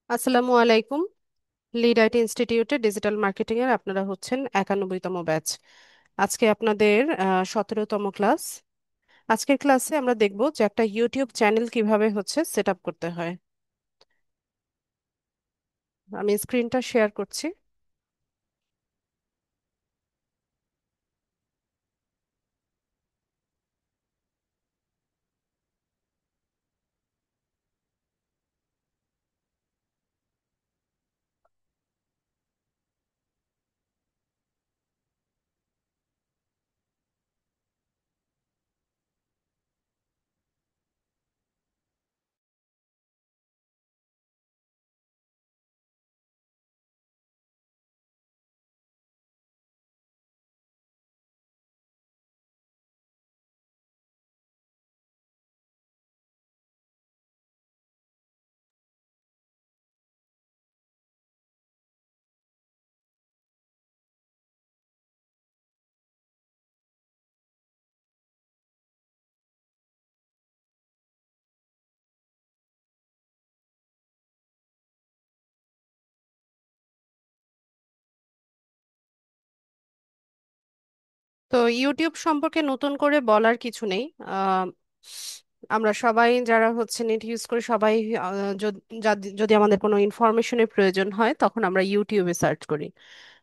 আসসালামু আলাইকুম। Lead IT ইনস্টিটিউটে ডিজিটাল মার্কেটিং এর আপনারা হচ্ছেন 91তম ব্যাচ। আজকে আপনাদের 17তম ক্লাস। আজকের ক্লাসে আমরা দেখব যে একটা ইউটিউব চ্যানেল কিভাবে হচ্ছে সেট আপ করতে হয়। আমি স্ক্রিনটা শেয়ার করছি। তো ইউটিউব সম্পর্কে নতুন করে বলার কিছু নেই। আহ, আমরা সবাই যারা হচ্ছে নেট ইউজ করি সবাই যদি আমাদের কোনো ইনফরমেশনের প্রয়োজন হয় তখন আমরা ইউটিউবে সার্চ করি।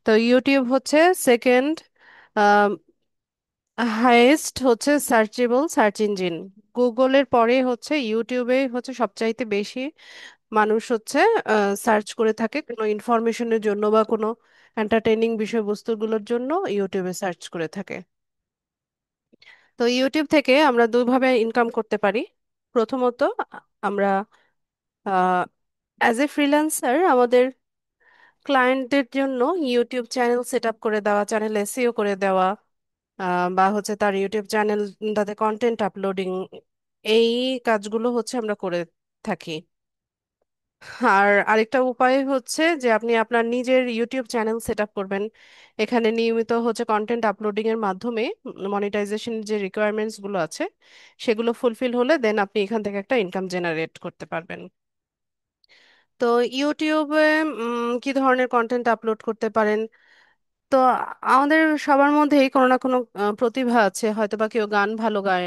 তো ইউটিউব হচ্ছে সেকেন্ড হাইয়েস্ট হচ্ছে সার্চেবল সার্চ ইঞ্জিন। গুগলের পরে হচ্ছে ইউটিউবে হচ্ছে সবচাইতে বেশি মানুষ হচ্ছে সার্চ করে থাকে কোনো ইনফরমেশনের জন্য বা কোনো এন্টারটেইনিং বিষয়বস্তুগুলোর জন্য ইউটিউবে সার্চ করে থাকে। তো ইউটিউব থেকে আমরা দুইভাবে ইনকাম করতে পারি। প্রথমত আমরা অ্যাজ এ ফ্রিল্যান্সার আমাদের ক্লায়েন্টদের জন্য ইউটিউব চ্যানেল সেট আপ করে দেওয়া, চ্যানেল এসইও করে দেওয়া, বা হচ্ছে তার ইউটিউব চ্যানেল তাতে কন্টেন্ট আপলোডিং, এই কাজগুলো হচ্ছে আমরা করে থাকি। আর আরেকটা উপায় হচ্ছে যে আপনি আপনার নিজের ইউটিউব চ্যানেল সেট আপ করবেন। এখানে নিয়মিত হচ্ছে কন্টেন্ট আপলোডিং এর মাধ্যমে মনিটাইজেশন যে রিকোয়ারমেন্টস গুলো আছে সেগুলো ফুলফিল হলে দেন আপনি এখান থেকে একটা ইনকাম জেনারেট করতে পারবেন। তো ইউটিউবে কি ধরনের কন্টেন্ট আপলোড করতে পারেন? তো আমাদের সবার মধ্যেই কোনো না কোনো প্রতিভা আছে। হয়তোবা কেউ গান ভালো গায়,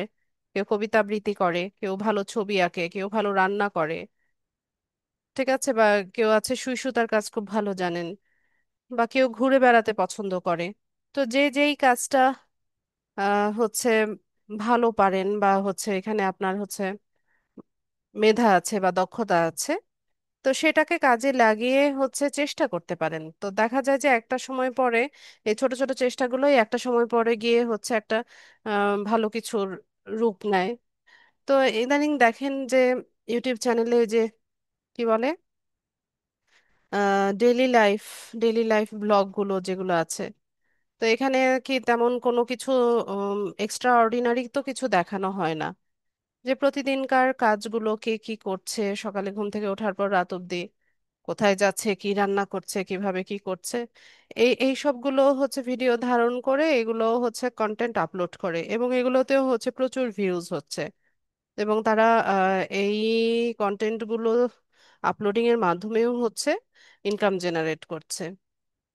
কেউ কবিতা আবৃত্তি করে, কেউ ভালো ছবি আঁকে, কেউ ভালো রান্না করে, ঠিক আছে, বা কেউ আছে সুই সুতার কাজ খুব ভালো জানেন, বা কেউ ঘুরে বেড়াতে পছন্দ করে। তো যে যেই কাজটা হচ্ছে ভালো পারেন বা হচ্ছে এখানে আপনার হচ্ছে মেধা আছে বা দক্ষতা আছে, তো সেটাকে কাজে লাগিয়ে হচ্ছে চেষ্টা করতে পারেন। তো দেখা যায় যে একটা সময় পরে এই ছোট ছোট চেষ্টাগুলোই একটা সময় পরে গিয়ে হচ্ছে একটা ভালো কিছুর রূপ নেয়। তো ইদানিং দেখেন যে ইউটিউব চ্যানেলে যে কি বলে ডেইলি লাইফ ডেইলি লাইফ ব্লগগুলো যেগুলো আছে, তো এখানে কি তেমন কোনো কিছু এক্সট্রা অর্ডিনারি তো কিছু দেখানো হয় না। যে প্রতিদিনকার কাজগুলো কে কি করছে, সকালে ঘুম থেকে ওঠার পর রাত অবধি কোথায় যাচ্ছে, কি রান্না করছে, কিভাবে কি করছে, এই সবগুলো হচ্ছে ভিডিও ধারণ করে এগুলো হচ্ছে কন্টেন্ট আপলোড করে এবং এগুলোতেও হচ্ছে প্রচুর ভিউজ হচ্ছে। এবং তারা এই কন্টেন্টগুলো আপলোডিং এর মাধ্যমেও হচ্ছে ইনকাম জেনারেট করছে।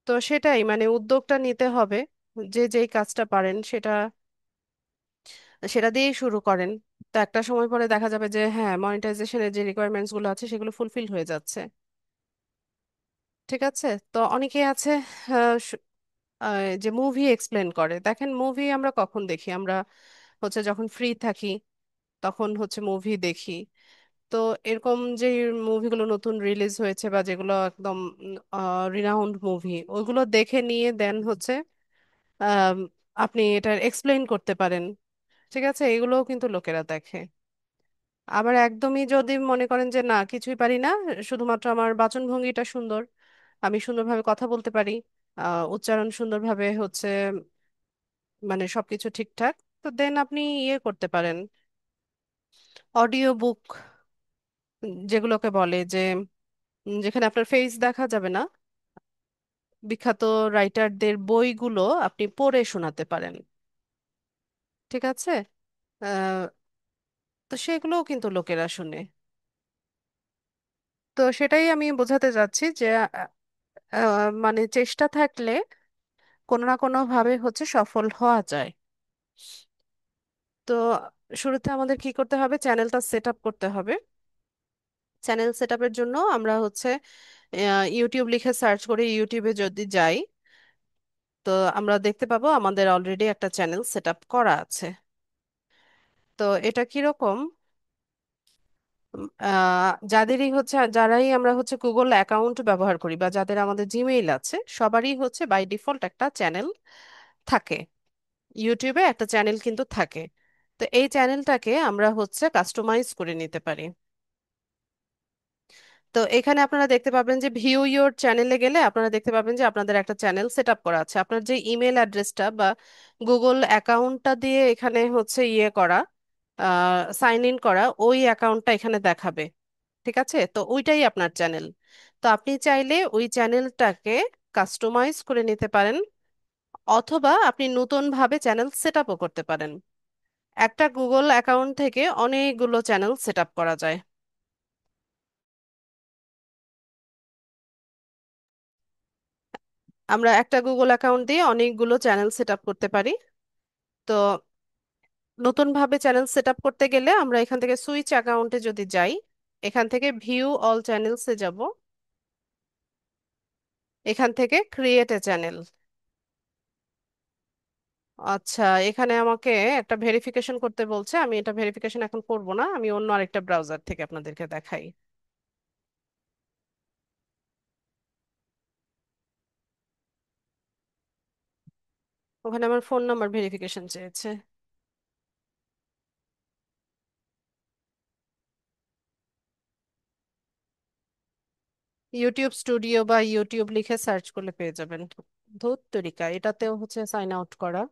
তো সেটাই মানে উদ্যোগটা নিতে হবে। যে যেই কাজটা পারেন সেটা সেটা দিয়েই শুরু করেন। তো একটা সময় পরে দেখা যাবে যে হ্যাঁ, মনিটাইজেশনের যে রিকোয়ারমেন্টস গুলো আছে সেগুলো ফুলফিল হয়ে যাচ্ছে। ঠিক আছে। তো অনেকে আছে আহ, স- যে মুভি এক্সপ্লেন করে। দেখেন মুভি আমরা কখন দেখি? আমরা হচ্ছে যখন ফ্রি থাকি তখন হচ্ছে মুভি দেখি। তো এরকম যে মুভিগুলো নতুন রিলিজ হয়েছে বা যেগুলো একদম রিনাউন্ড মুভি, ওইগুলো দেখে নিয়ে দেন হচ্ছে আম, আপনি এটার এক্সপ্লেইন করতে পারেন। ঠিক আছে, এগুলোও কিন্তু লোকেরা দেখে। আবার একদমই যদি মনে করেন যে না, কিছুই পারি না, শুধুমাত্র আমার বাচনভঙ্গিটা সুন্দর, আমি সুন্দরভাবে কথা বলতে পারি, উচ্চারণ সুন্দরভাবে হচ্ছে, মানে সবকিছু ঠিকঠাক, তো দেন আপনি ইয়ে করতে পারেন, অডিও বুক যেগুলোকে বলে, যে যেখানে আপনার ফেস দেখা যাবে না, বিখ্যাত রাইটারদের বইগুলো আপনি পড়ে শোনাতে পারেন। ঠিক আছে। আহ, তো সেগুলোও কিন্তু লোকেরা শুনে। তো সেটাই আমি বোঝাতে চাচ্ছি যে মানে চেষ্টা থাকলে কোনো না কোনো ভাবে হচ্ছে সফল হওয়া যায়। তো শুরুতে আমাদের কি করতে হবে, চ্যানেলটা সেট আপ করতে হবে। চ্যানেল সেট আপের জন্য আমরা হচ্ছে ইউটিউব লিখে সার্চ করে ইউটিউবে যদি যাই, তো আমরা দেখতে পাবো আমাদের অলরেডি একটা চ্যানেল সেট আপ করা আছে। তো এটা কিরকম, যাদেরই হচ্ছে, যারাই আমরা হচ্ছে গুগল অ্যাকাউন্ট ব্যবহার করি বা যাদের আমাদের জিমেইল আছে, সবারই হচ্ছে বাই ডিফল্ট একটা চ্যানেল থাকে। ইউটিউবে একটা চ্যানেল কিন্তু থাকে। তো এই চ্যানেলটাকে আমরা হচ্ছে কাস্টমাইজ করে নিতে পারি। তো এখানে আপনারা দেখতে পাবেন যে ভিউ ইওর চ্যানেলে গেলে আপনারা দেখতে পাবেন যে আপনাদের একটা চ্যানেল সেট আপ করা আছে। আপনার যে ইমেল অ্যাড্রেসটা বা গুগল অ্যাকাউন্টটা দিয়ে এখানে হচ্ছে ইয়ে করা, সাইন ইন করা, ওই অ্যাকাউন্টটা এখানে দেখাবে। ঠিক আছে, তো ওইটাই আপনার চ্যানেল। তো আপনি চাইলে ওই চ্যানেলটাকে কাস্টমাইজ করে নিতে পারেন, অথবা আপনি নতুন ভাবে চ্যানেল সেট আপও করতে পারেন। একটা গুগল অ্যাকাউন্ট থেকে অনেকগুলো চ্যানেল সেট আপ করা যায়। আমরা একটা গুগল অ্যাকাউন্ট দিয়ে অনেকগুলো চ্যানেল সেট আপ করতে পারি। তো নতুন ভাবে চ্যানেল সেট আপ করতে গেলে আমরা এখান থেকে সুইচ অ্যাকাউন্টে যদি যাই, এখান থেকে ভিউ অল চ্যানেলসে যাব, এখান থেকে ক্রিয়েট এ চ্যানেল। আচ্ছা, এখানে আমাকে একটা ভেরিফিকেশন করতে বলছে, আমি এটা ভেরিফিকেশন এখন করব না, আমি অন্য আরেকটা ব্রাউজার থেকে আপনাদেরকে দেখাই। ওখানে আমার ফোন নাম্বার ভেরিফিকেশন চেয়েছে। ইউটিউব স্টুডিও বা ইউটিউব লিখে সার্চ করলে পেয়ে যাবেন। ধুত তরিকা, এটাতেও হচ্ছে সাইন আউট করা।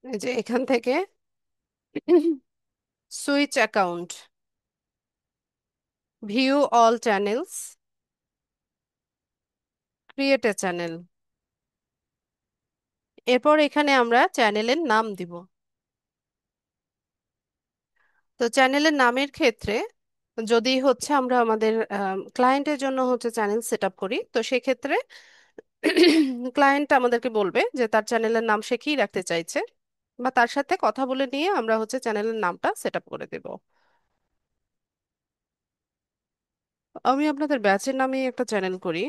এই যে এখান থেকে switch account, view all channels, create a channel. এরপর এখানে আমরা চ্যানেলের নাম দিব। তো চ্যানেলের নামের ক্ষেত্রে যদি হচ্ছে আমরা আমাদের ক্লায়েন্টের জন্য হচ্ছে চ্যানেল সেট আপ করি, তো সেক্ষেত্রে ক্লায়েন্ট আমাদেরকে বলবে যে তার চ্যানেলের নাম সে কি রাখতে চাইছে, বা তার সাথে কথা বলে নিয়ে আমরা হচ্ছে চ্যানেলের নামটা সেট আপ করে দেব। আমি আপনাদের ব্যাচের নামে একটা চ্যানেল করি।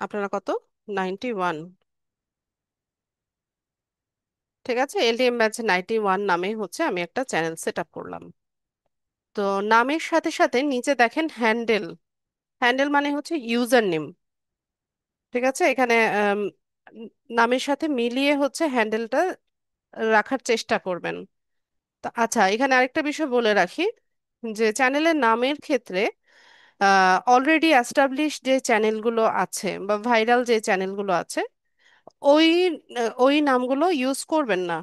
আপনারা কত, 91? ঠিক আছে, এলটিএম ব্যাচ 91 নামে হচ্ছে আমি একটা চ্যানেল সেট আপ করলাম। তো নামের সাথে সাথে নিচে দেখেন হ্যান্ডেল। হ্যান্ডেল মানে হচ্ছে ইউজার নেম। ঠিক আছে, এখানে নামের সাথে মিলিয়ে হচ্ছে হ্যান্ডেলটা রাখার চেষ্টা করবেন। তো আচ্ছা, এখানে আরেকটা বিষয় বলে রাখি, যে চ্যানেলের নামের ক্ষেত্রে অলরেডি অ্যাস্টাবলিশ যে চ্যানেলগুলো আছে বা ভাইরাল যে চ্যানেলগুলো আছে, ওই ওই নামগুলো ইউজ করবেন না।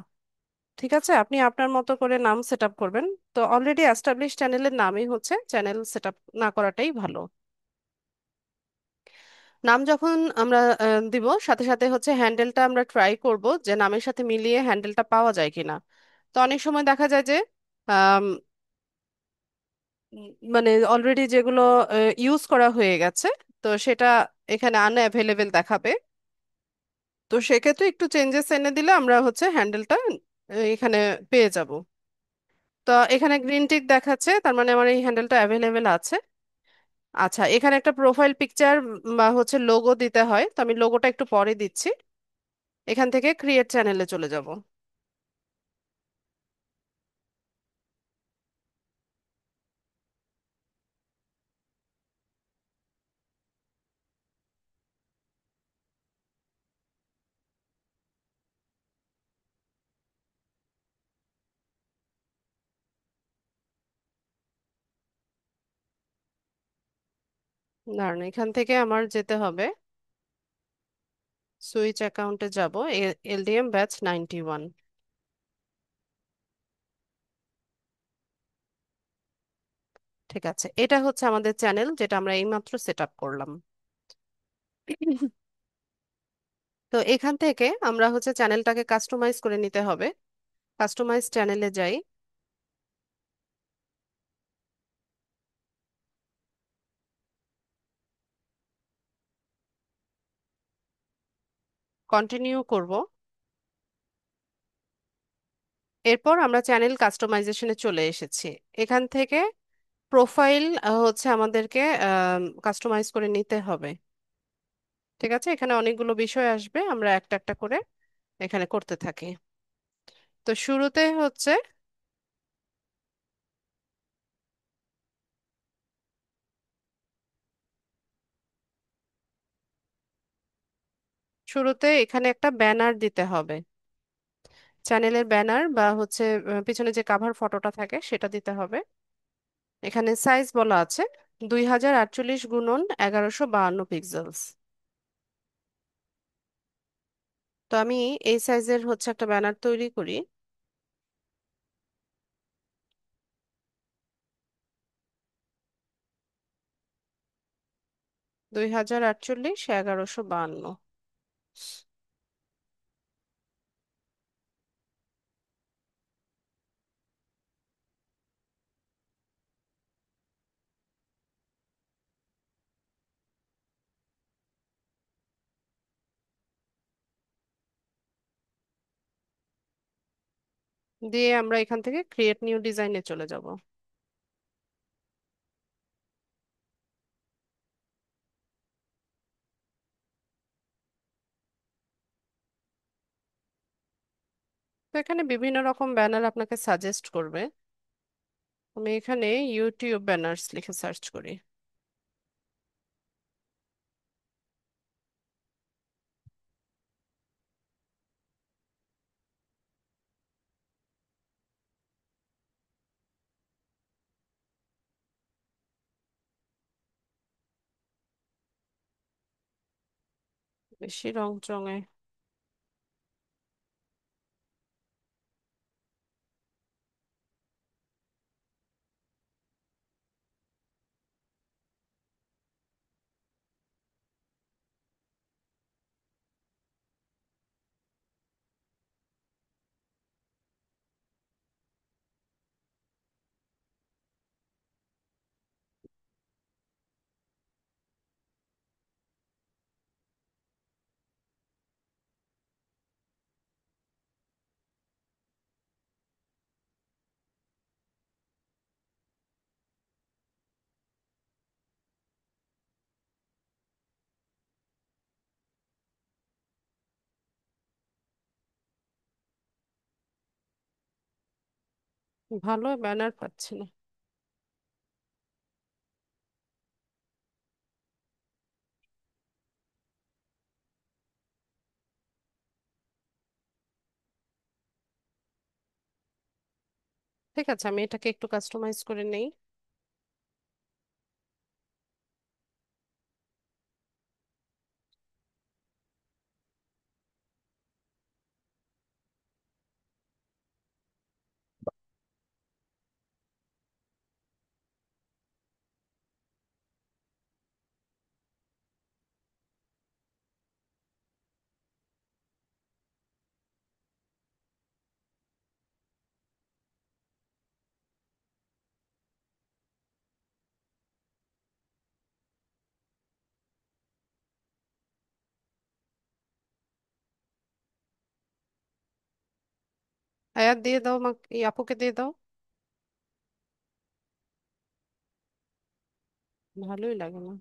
ঠিক আছে, আপনি আপনার মতো করে নাম সেট আপ করবেন। তো অলরেডি অ্যাস্টাবলিশ চ্যানেলের নামই হচ্ছে চ্যানেল সেট আপ না করাটাই ভালো। নাম যখন আমরা দিব, সাথে সাথে হচ্ছে হ্যান্ডেলটা আমরা ট্রাই করব যে নামের সাথে মিলিয়ে হ্যান্ডেলটা পাওয়া যায় কিনা। তো অনেক সময় দেখা যায় যে আম, মানে অলরেডি যেগুলো ইউজ করা হয়ে গেছে, তো সেটা এখানে আনঅ্যাভেলেবেল দেখাবে। তো সেক্ষেত্রে একটু চেঞ্জেস এনে দিলে আমরা হচ্ছে হ্যান্ডেলটা এখানে পেয়ে যাব। তো এখানে গ্রিন টিক দেখাচ্ছে, তার মানে আমার এই হ্যান্ডেলটা অ্যাভেলেবেল আছে। আচ্ছা, এখানে একটা প্রোফাইল পিকচার বা হচ্ছে লোগো দিতে হয়, তো আমি লোগোটা একটু পরে দিচ্ছি। এখান থেকে ক্রিয়েট চ্যানেলে চলে যাব। দাঁড়ান, এখান থেকে আমার যেতে হবে সুইচ অ্যাকাউন্টে যাব, এলডিএম ব্যাচ 91। ঠিক আছে, এটা হচ্ছে আমাদের চ্যানেল যেটা আমরা এইমাত্র সেট আপ করলাম। তো এখান থেকে আমরা হচ্ছে চ্যানেলটাকে কাস্টমাইজ করে নিতে হবে। কাস্টমাইজ চ্যানেলে যাই, কন্টিনিউ করব। এরপর আমরা চ্যানেল কাস্টমাইজেশনে চলে এসেছি। এখান থেকে প্রোফাইল হচ্ছে আমাদেরকে কাস্টমাইজ করে নিতে হবে। ঠিক আছে, এখানে অনেকগুলো বিষয় আসবে, আমরা একটা একটা করে এখানে করতে থাকি। তো শুরুতে এখানে একটা ব্যানার দিতে হবে। চ্যানেলের ব্যানার বা হচ্ছে পিছনে যে কাভার ফটোটা থাকে সেটা দিতে হবে। এখানে সাইজ বলা আছে 2048 × 1152 পিক্সেলস। তো আমি এই সাইজের হচ্ছে একটা ব্যানার তৈরি করি। 2048 × 1152 দিয়ে আমরা এখান থেকে ক্রিয়েট নিউ ডিজাইনে চলে যাব। তো এখানে বিভিন্ন রকম ব্যানার আপনাকে সাজেস্ট করবে। আমি এখানে ইউটিউব ব্যানার্স লিখে সার্চ করি। বেশি রং চঙে ভালো ব্যানার পাচ্ছি না। ঠিক আছে, আমি এটাকে একটু কাস্টমাইজ করে নেই। আয়াত দিয়ে দাও, এই আপুকে দিয়ে দাও। ভালোই লাগে না।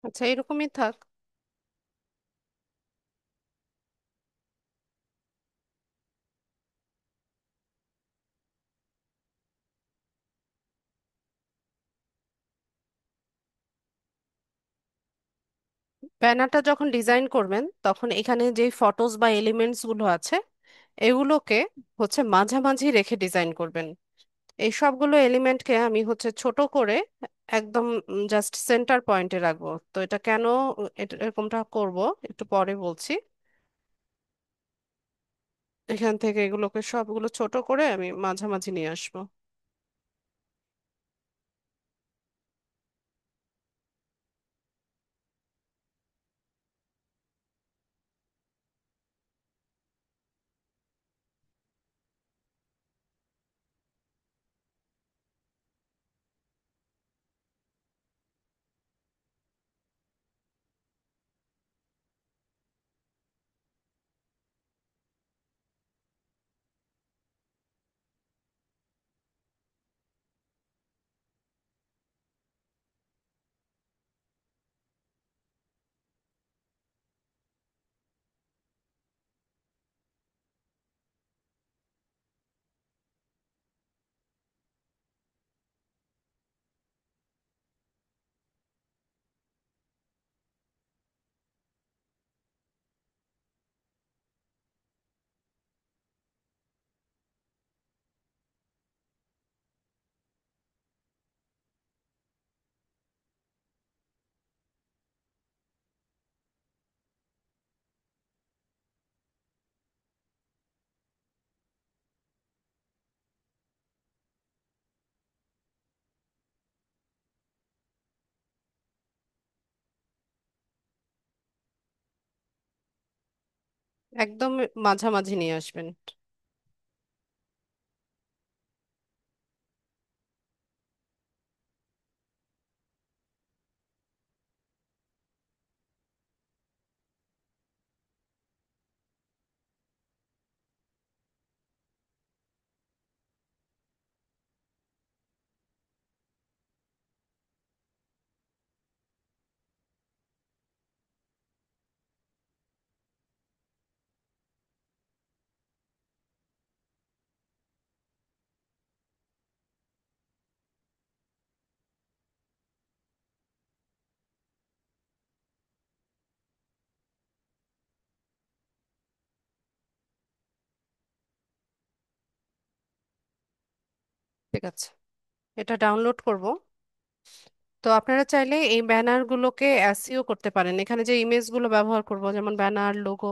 আচ্ছা, এরকমই থাক। ব্যানারটা যখন ডিজাইন করবেন তখন এখানে যে ফটোস বা এলিমেন্টস গুলো আছে এগুলোকে মাঝামাঝি রেখে ডিজাইন করবেন। এই সবগুলো এলিমেন্টকে আমি ছোট করে একদম জাস্ট সেন্টার পয়েন্টে রাখবো। তো এটা কেন এটা এরকমটা করব একটু পরে বলছি। এখান থেকে এগুলোকে সবগুলো ছোট করে আমি মাঝামাঝি নিয়ে আসবো। একদম মাঝামাঝি নিয়ে আসবেন। ঠিক আছে, এটা ডাউনলোড করব। তো আপনারা চাইলে এই ব্যানার গুলোকে এসইও করতে পারেন। এখানে যে ইমেজ গুলো ব্যবহার করব যেমন ব্যানার, লোগো,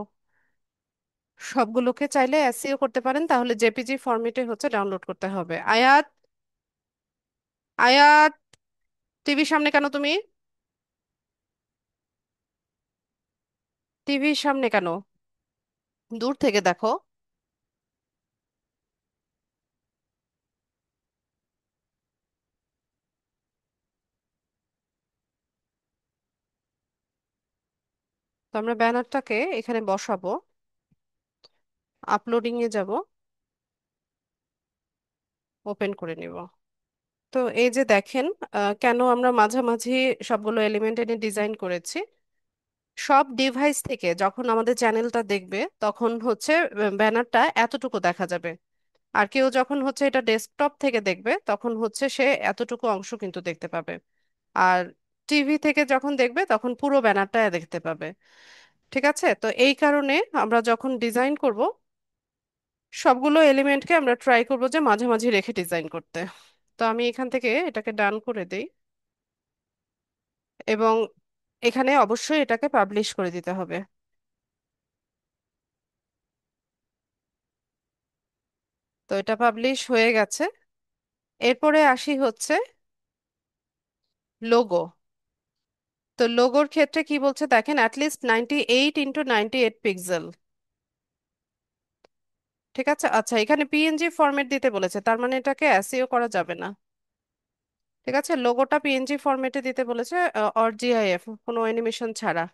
সবগুলোকে চাইলে এসইও করতে পারেন। তাহলে জেপিজি ফরম্যাটে ডাউনলোড করতে হবে। আয়াত, আয়াত, টিভির সামনে কেন তুমি? টিভির সামনে কেন? দূর থেকে দেখো। তো আমরা ব্যানারটাকে এখানে বসাবো, আপলোডিং এ যাব, ওপেন করে নিব। তো এই যে দেখেন, কেন আমরা মাঝামাঝি সবগুলো এলিমেন্ট এনে ডিজাইন করেছি। সব ডিভাইস থেকে যখন আমাদের চ্যানেলটা দেখবে তখন ব্যানারটা এতটুকু দেখা যাবে। আর কেউ যখন এটা ডেস্কটপ থেকে দেখবে তখন সে এতটুকু অংশ কিন্তু দেখতে পাবে। আর টিভি থেকে যখন দেখবে তখন পুরো ব্যানারটা দেখতে পাবে। ঠিক আছে, তো এই কারণে আমরা যখন ডিজাইন করব সবগুলো এলিমেন্টকে আমরা ট্রাই করব যে মাঝামাঝি রেখে ডিজাইন করতে। তো আমি এখান থেকে এটাকে ডান করে দেই এবং এখানে অবশ্যই এটাকে পাবলিশ করে দিতে হবে। তো এটা পাবলিশ হয়ে গেছে। এরপরে আসি লোগো। তো লোগোর ক্ষেত্রে কি বলছে দেখেন, অ্যাটলিস্ট 98 × 98 পিক্সেল। ঠিক আছে, আচ্ছা এখানে পিএনজি ফরম্যাট দিতে বলেছে, তার মানে এটাকে এসইও করা যাবে না। ঠিক আছে, লোগোটা পিএনজি ফরম্যাটে দিতে বলেছে, অর জিআইএফ, কোনো অ্যানিমেশন ছাড়া।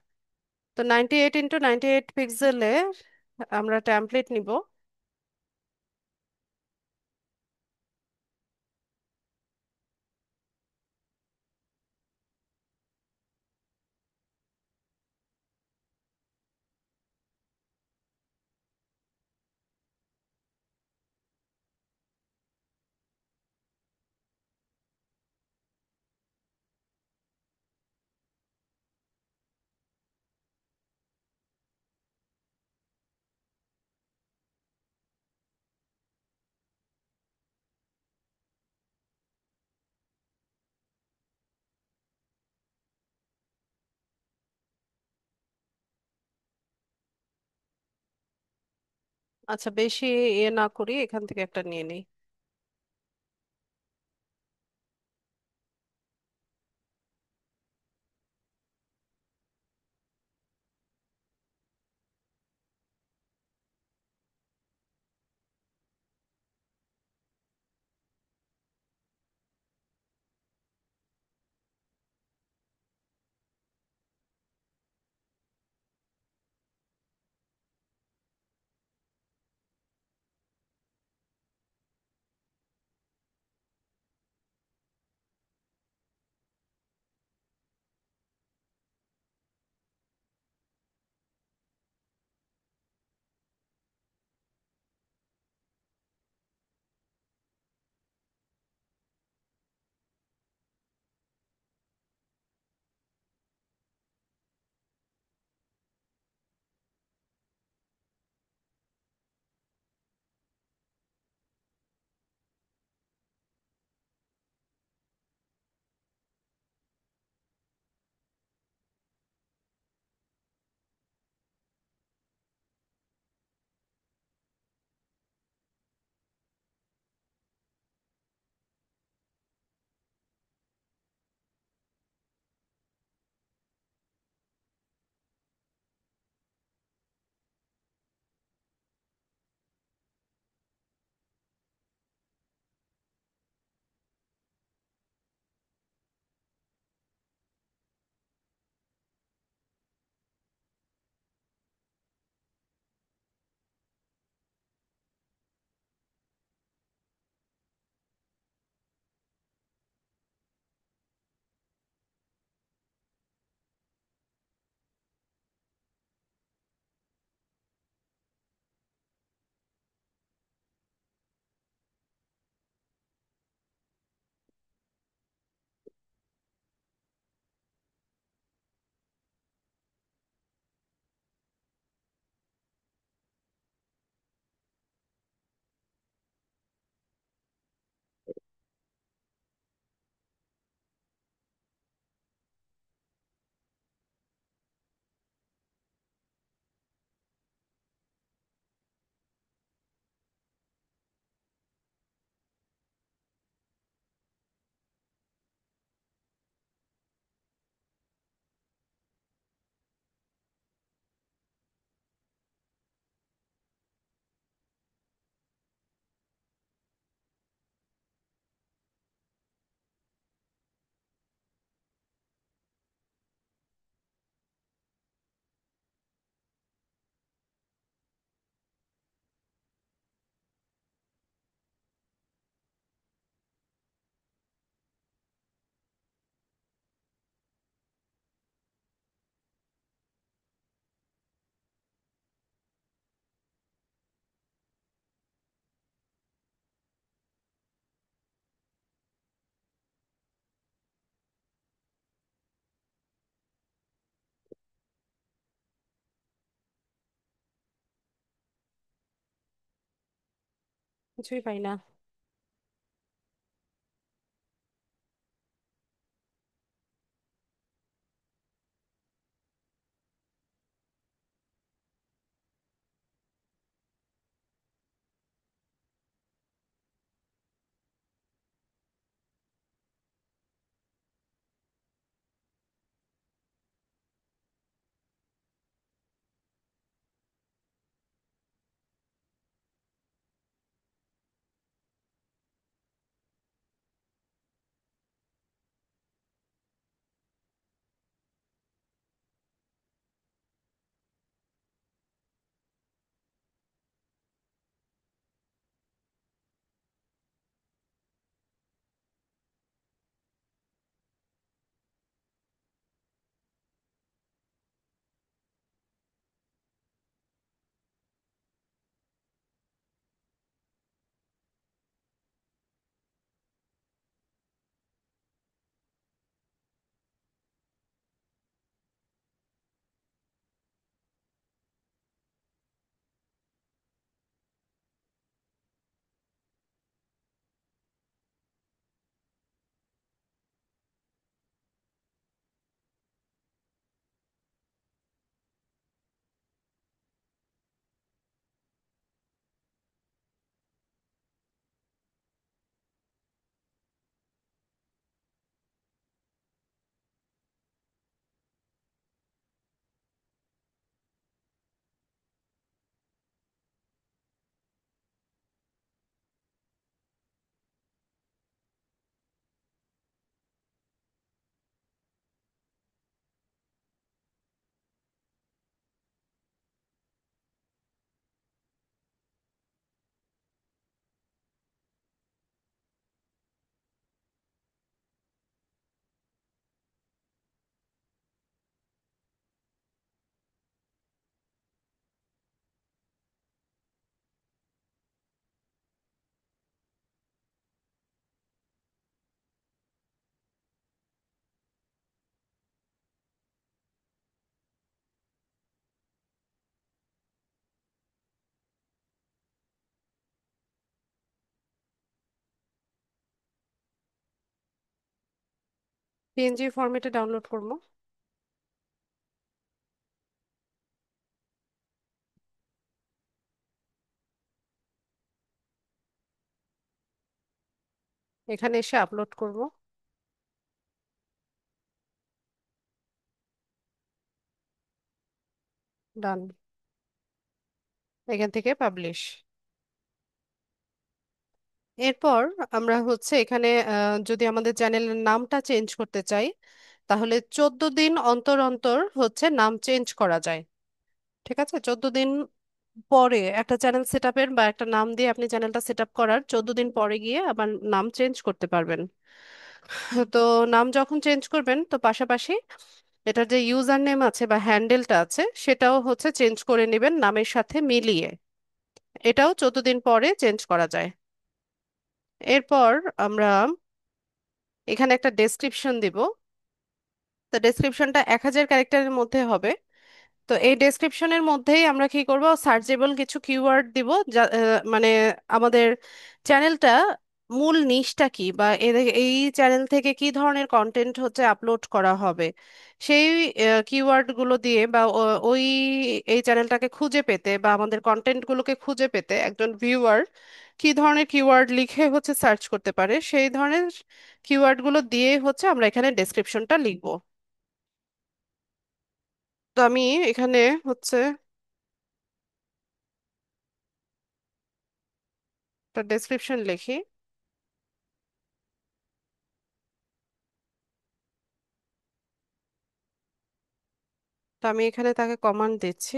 তো 98 × 98 পিক্সেলে আমরা টেমপ্লেট নিব। আচ্ছা, বেশি না করি, এখান থেকে একটা নিয়ে নিই। কিছুই পাই না। পিএনজি ফরম্যাটে ডাউনলোড করব। এখানে এসে আপলোড করব। ডান। এখান থেকে পাবলিশ। এরপর আমরা হচ্ছে এখানে যদি আমাদের চ্যানেলের নামটা চেঞ্জ করতে চাই, তাহলে 14 দিন অন্তর অন্তর হচ্ছে নাম চেঞ্জ করা যায়। ঠিক আছে, 14 দিন পরে একটা চ্যানেল সেট আপের বা একটা নাম দিয়ে আপনি চ্যানেলটা সেট আপ করার 14 দিন পরে গিয়ে আবার নাম চেঞ্জ করতে পারবেন। তো নাম যখন চেঞ্জ করবেন তো পাশাপাশি এটার যে ইউজার নেম আছে বা হ্যান্ডেলটা আছে সেটাও হচ্ছে চেঞ্জ করে নেবেন নামের সাথে মিলিয়ে। এটাও 14 দিন পরে চেঞ্জ করা যায়। এরপর আমরা এখানে একটা ডেসক্রিপশন দিব। তো ডেসক্রিপশনটা 1000 ক্যারেক্টারের মধ্যে হবে। তো এই ডেসক্রিপশনের মধ্যেই আমরা কি করব, সার্চেবল কিছু কিওয়ার্ড দিব, মানে আমাদের চ্যানেলটা মূল নিশটা কি বা এই চ্যানেল থেকে কি ধরনের কন্টেন্ট হচ্ছে আপলোড করা হবে সেই কিওয়ার্ড গুলো দিয়ে বা ওই এই চ্যানেলটাকে খুঁজে পেতে বা আমাদের কন্টেন্ট গুলোকে খুঁজে পেতে একজন ভিউয়ার কি ধরনের কিওয়ার্ড লিখে হচ্ছে সার্চ করতে পারে সেই ধরনের কিওয়ার্ড গুলো দিয়ে হচ্ছে আমরা এখানে ডেসক্রিপশনটা লিখব। তো আমি এখানে হচ্ছে একটা ডেসক্রিপশন লিখি। তো আমি এখানে তাকে কমান্ড দিচ্ছি।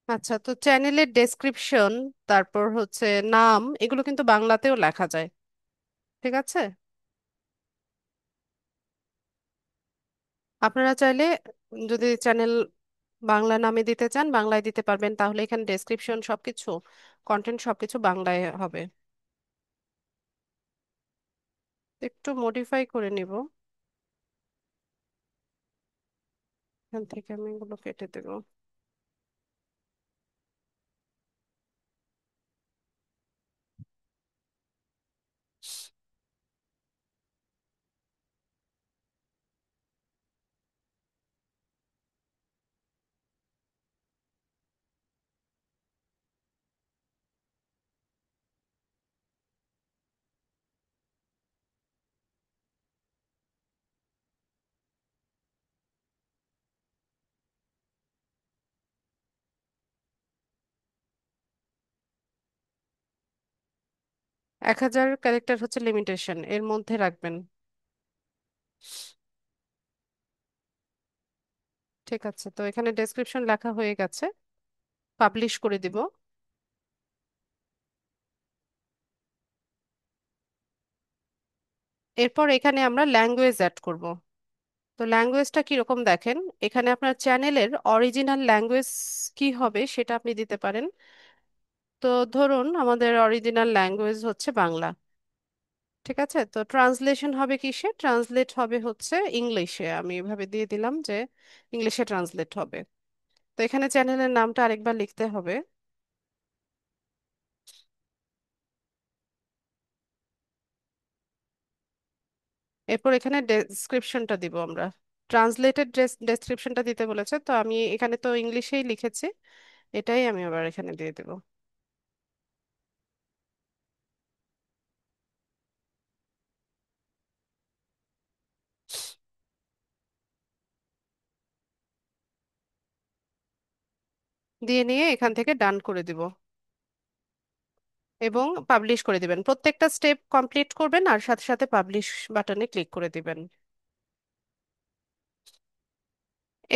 আচ্ছা, তো চ্যানেলের ডেসক্রিপশন, তারপর হচ্ছে নাম, এগুলো কিন্তু বাংলাতেও লেখা যায়। ঠিক আছে, আপনারা চাইলে যদি চ্যানেল বাংলা নামে দিতে চান বাংলায় দিতে পারবেন, তাহলে এখানে ডেসক্রিপশন সবকিছু, কন্টেন্ট সবকিছু বাংলায় হবে। একটু মডিফাই করে নিব। এখান থেকে আমি এগুলো কেটে দেবো। 1000 ক্যারেক্টার হচ্ছে লিমিটেশন, এর মধ্যে রাখবেন। ঠিক আছে, তো এখানে ডেসক্রিপশন লেখা হয়ে গেছে, পাবলিশ করে দিব। এরপর এখানে আমরা ল্যাঙ্গুয়েজ অ্যাড করব। তো ল্যাঙ্গুয়েজটা কিরকম দেখেন, এখানে আপনার চ্যানেলের অরিজিনাল ল্যাঙ্গুয়েজ কি হবে সেটা আপনি দিতে পারেন। তো ধরুন আমাদের অরিজিনাল ল্যাঙ্গুয়েজ হচ্ছে বাংলা। ঠিক আছে, তো ট্রান্সলেশন হবে কিসে, ট্রান্সলেট হবে হচ্ছে ইংলিশে, আমি এভাবে দিয়ে দিলাম যে ইংলিশে ট্রান্সলেট হবে। তো এখানে চ্যানেলের নামটা আরেকবার লিখতে হবে। এরপর এখানে ডেসক্রিপশনটা দিব আমরা, ট্রান্সলেটেড ডেসক্রিপশনটা দিতে বলেছে, তো আমি এখানে তো ইংলিশেই লিখেছি, এটাই আমি আবার এখানে দিয়ে দেব। দিয়ে নিয়ে এখান থেকে ডান করে দিব এবং পাবলিশ করে দিবেন। প্রত্যেকটা স্টেপ কমপ্লিট করবেন আর সাথে সাথে পাবলিশ বাটনে ক্লিক করে দিবেন।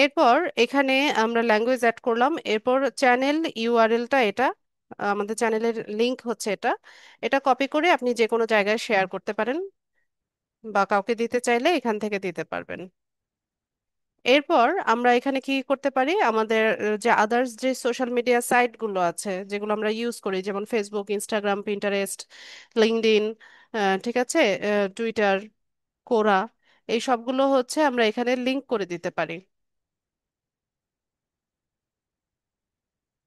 এরপর এখানে আমরা ল্যাঙ্গুয়েজ অ্যাড করলাম, এরপর চ্যানেল ইউআরএলটা এটা, আমাদের চ্যানেলের লিংক হচ্ছে এটা। এটা কপি করে আপনি যে কোনো জায়গায় শেয়ার করতে পারেন বা কাউকে দিতে চাইলে এখান থেকে দিতে পারবেন। এরপর আমরা এখানে কি করতে পারি, আমাদের যে আদার্স যে সোশ্যাল মিডিয়া সাইট গুলো আছে যেগুলো আমরা ইউজ করি, যেমন ফেসবুক, ইনস্টাগ্রাম, পিন্টারেস্ট, লিঙ্কডইন, ঠিক আছে, টুইটার, কোরা, এই সবগুলো হচ্ছে আমরা এখানে লিংক করে দিতে পারি।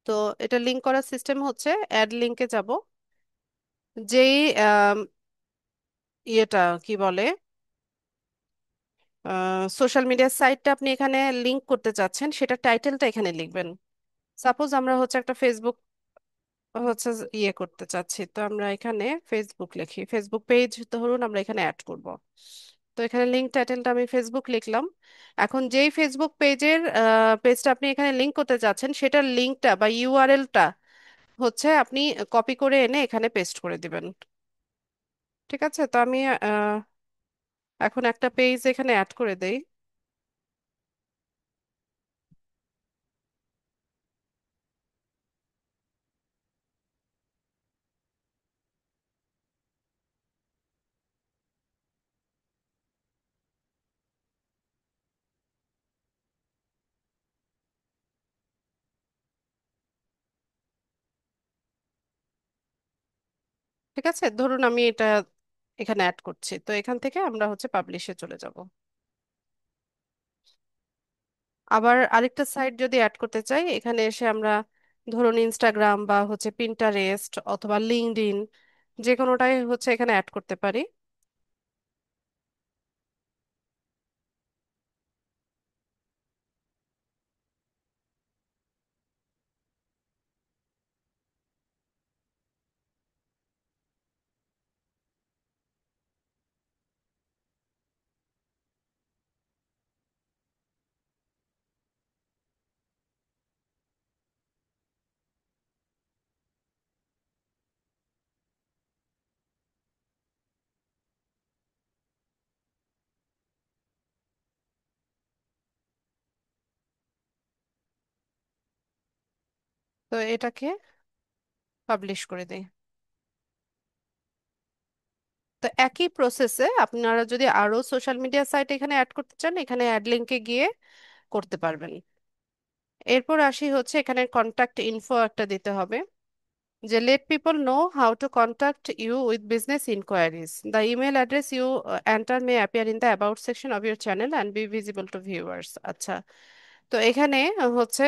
তো এটা লিংক করার সিস্টেম হচ্ছে অ্যাড লিংকে যাব, যেই ইয়েটা কি বলে, সোশ্যাল মিডিয়া সাইটটা আপনি এখানে লিংক করতে চাচ্ছেন সেটা টাইটেলটা এখানে লিখবেন। সাপোজ আমরা হচ্ছে একটা ফেসবুক হচ্ছে ইয়ে করতে চাচ্ছি, তো আমরা এখানে ফেসবুক লিখি, ফেসবুক পেজ ধরুন আমরা এখানে অ্যাড করব। তো এখানে লিংক টাইটেলটা আমি ফেসবুক লিখলাম। এখন যেই ফেসবুক পেজটা আপনি এখানে লিংক করতে চাচ্ছেন সেটার লিংকটা বা ইউআরএলটা হচ্ছে আপনি কপি করে এনে এখানে পেস্ট করে দিবেন। ঠিক আছে, তো আমি এখন একটা পেজ এখানে অ্যাড করে দেই। ঠিক আছে, ধরুন আমি এটা এখানে অ্যাড করছি, তো এখান থেকে আমরা হচ্ছে পাবলিশে চলে যাব। আবার আরেকটা সাইট যদি অ্যাড করতে চাই, এখানে এসে আমরা ধরুন ইনস্টাগ্রাম বা হচ্ছে পিন্টারেস্ট অথবা লিঙ্কডইন, যে কোনোটাই হচ্ছে এখানে অ্যাড করতে পারি। তো এটাকে পাবলিশ করে দিই। তো একই প্রসেসে আপনারা যদি আরো সোশ্যাল মিডিয়া সাইট এখানে অ্যাড করতে চান, এখানে অ্যাড লিংকে গিয়ে করতে পারবেন। এরপর আসি হচ্ছে এখানে কন্ট্যাক্ট ইনফো একটা দিতে হবে, যে let people know how to contact you with business inquiries. The email address you enter may appear in the about section of your channel and be visible to viewers. আচ্ছা, তো এখানে হচ্ছে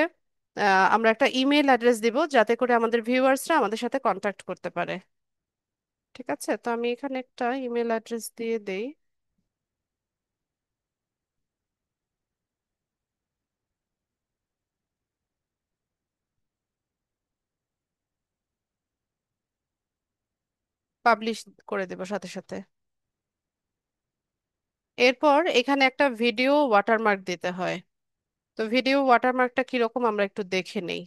আমরা একটা ইমেল অ্যাড্রেস দিব যাতে করে আমাদের ভিউয়ার্সরা আমাদের সাথে কন্ট্যাক্ট করতে পারে। ঠিক আছে, তো আমি এখানে একটা ইমেল অ্যাড্রেস দিয়ে দেই। পাবলিশ করে দেব সাথে সাথে। এরপর এখানে একটা ভিডিও ওয়াটারমার্ক দিতে হয়। তো ভিডিও ওয়াটারমার্কটা কিরকম আমরা একটু দেখে নেই।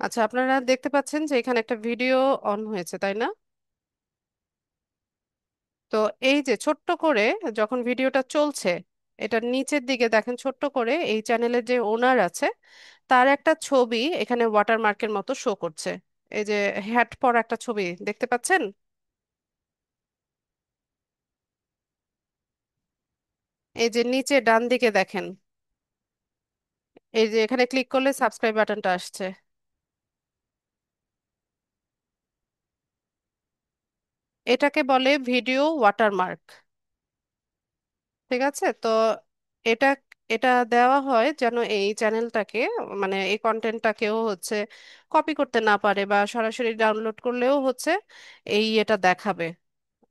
আচ্ছা, আপনারা দেখতে পাচ্ছেন যে এখানে একটা ভিডিও অন হয়েছে, তাই না? তো এই যে ছোট্ট করে যখন ভিডিওটা চলছে, এটার নিচের দিকে দেখেন ছোট্ট করে এই চ্যানেলের যে ওনার আছে তার একটা ছবি এখানে ওয়াটারমার্কের মতো শো করছে। এই যে হ্যাট পরা একটা ছবি দেখতে পাচ্ছেন? এই যে নিচে ডান দিকে দেখেন, এই যে এখানে ক্লিক করলে সাবস্ক্রাইব বাটনটা আসছে। এটাকে বলে ভিডিও ওয়াটারমার্ক। ঠিক আছে? তো এটা এটা দেওয়া হয় যেন এই চ্যানেলটাকে, মানে এই কন্টেন্টটাকেও হচ্ছে কপি করতে না পারে, বা সরাসরি ডাউনলোড করলেও হচ্ছে এই এটা দেখাবে,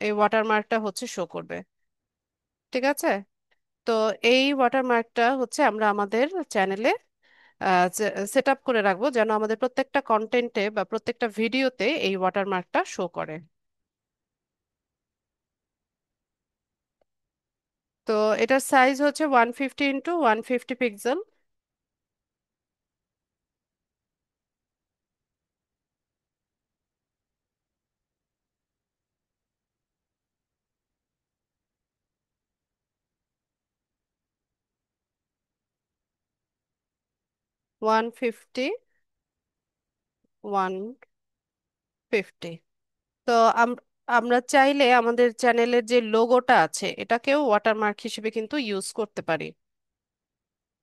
এই ওয়াটারমার্কটা হচ্ছে শো করবে। ঠিক আছে? তো এই ওয়াটারমার্কটা হচ্ছে আমরা আমাদের চ্যানেলে সেট আপ করে রাখবো যেন আমাদের প্রত্যেকটা কন্টেন্টে বা প্রত্যেকটা ভিডিওতে এই ওয়াটারমার্কটা শো করে। তো এটার সাইজ হচ্ছে 150 × 150 পিক্সেল। 150 × 150। তো আমরা চাইলে আমাদের চ্যানেলের যে লোগোটা আছে এটাকেও ওয়াটারমার্ক হিসেবে কিন্তু ইউজ করতে পারি।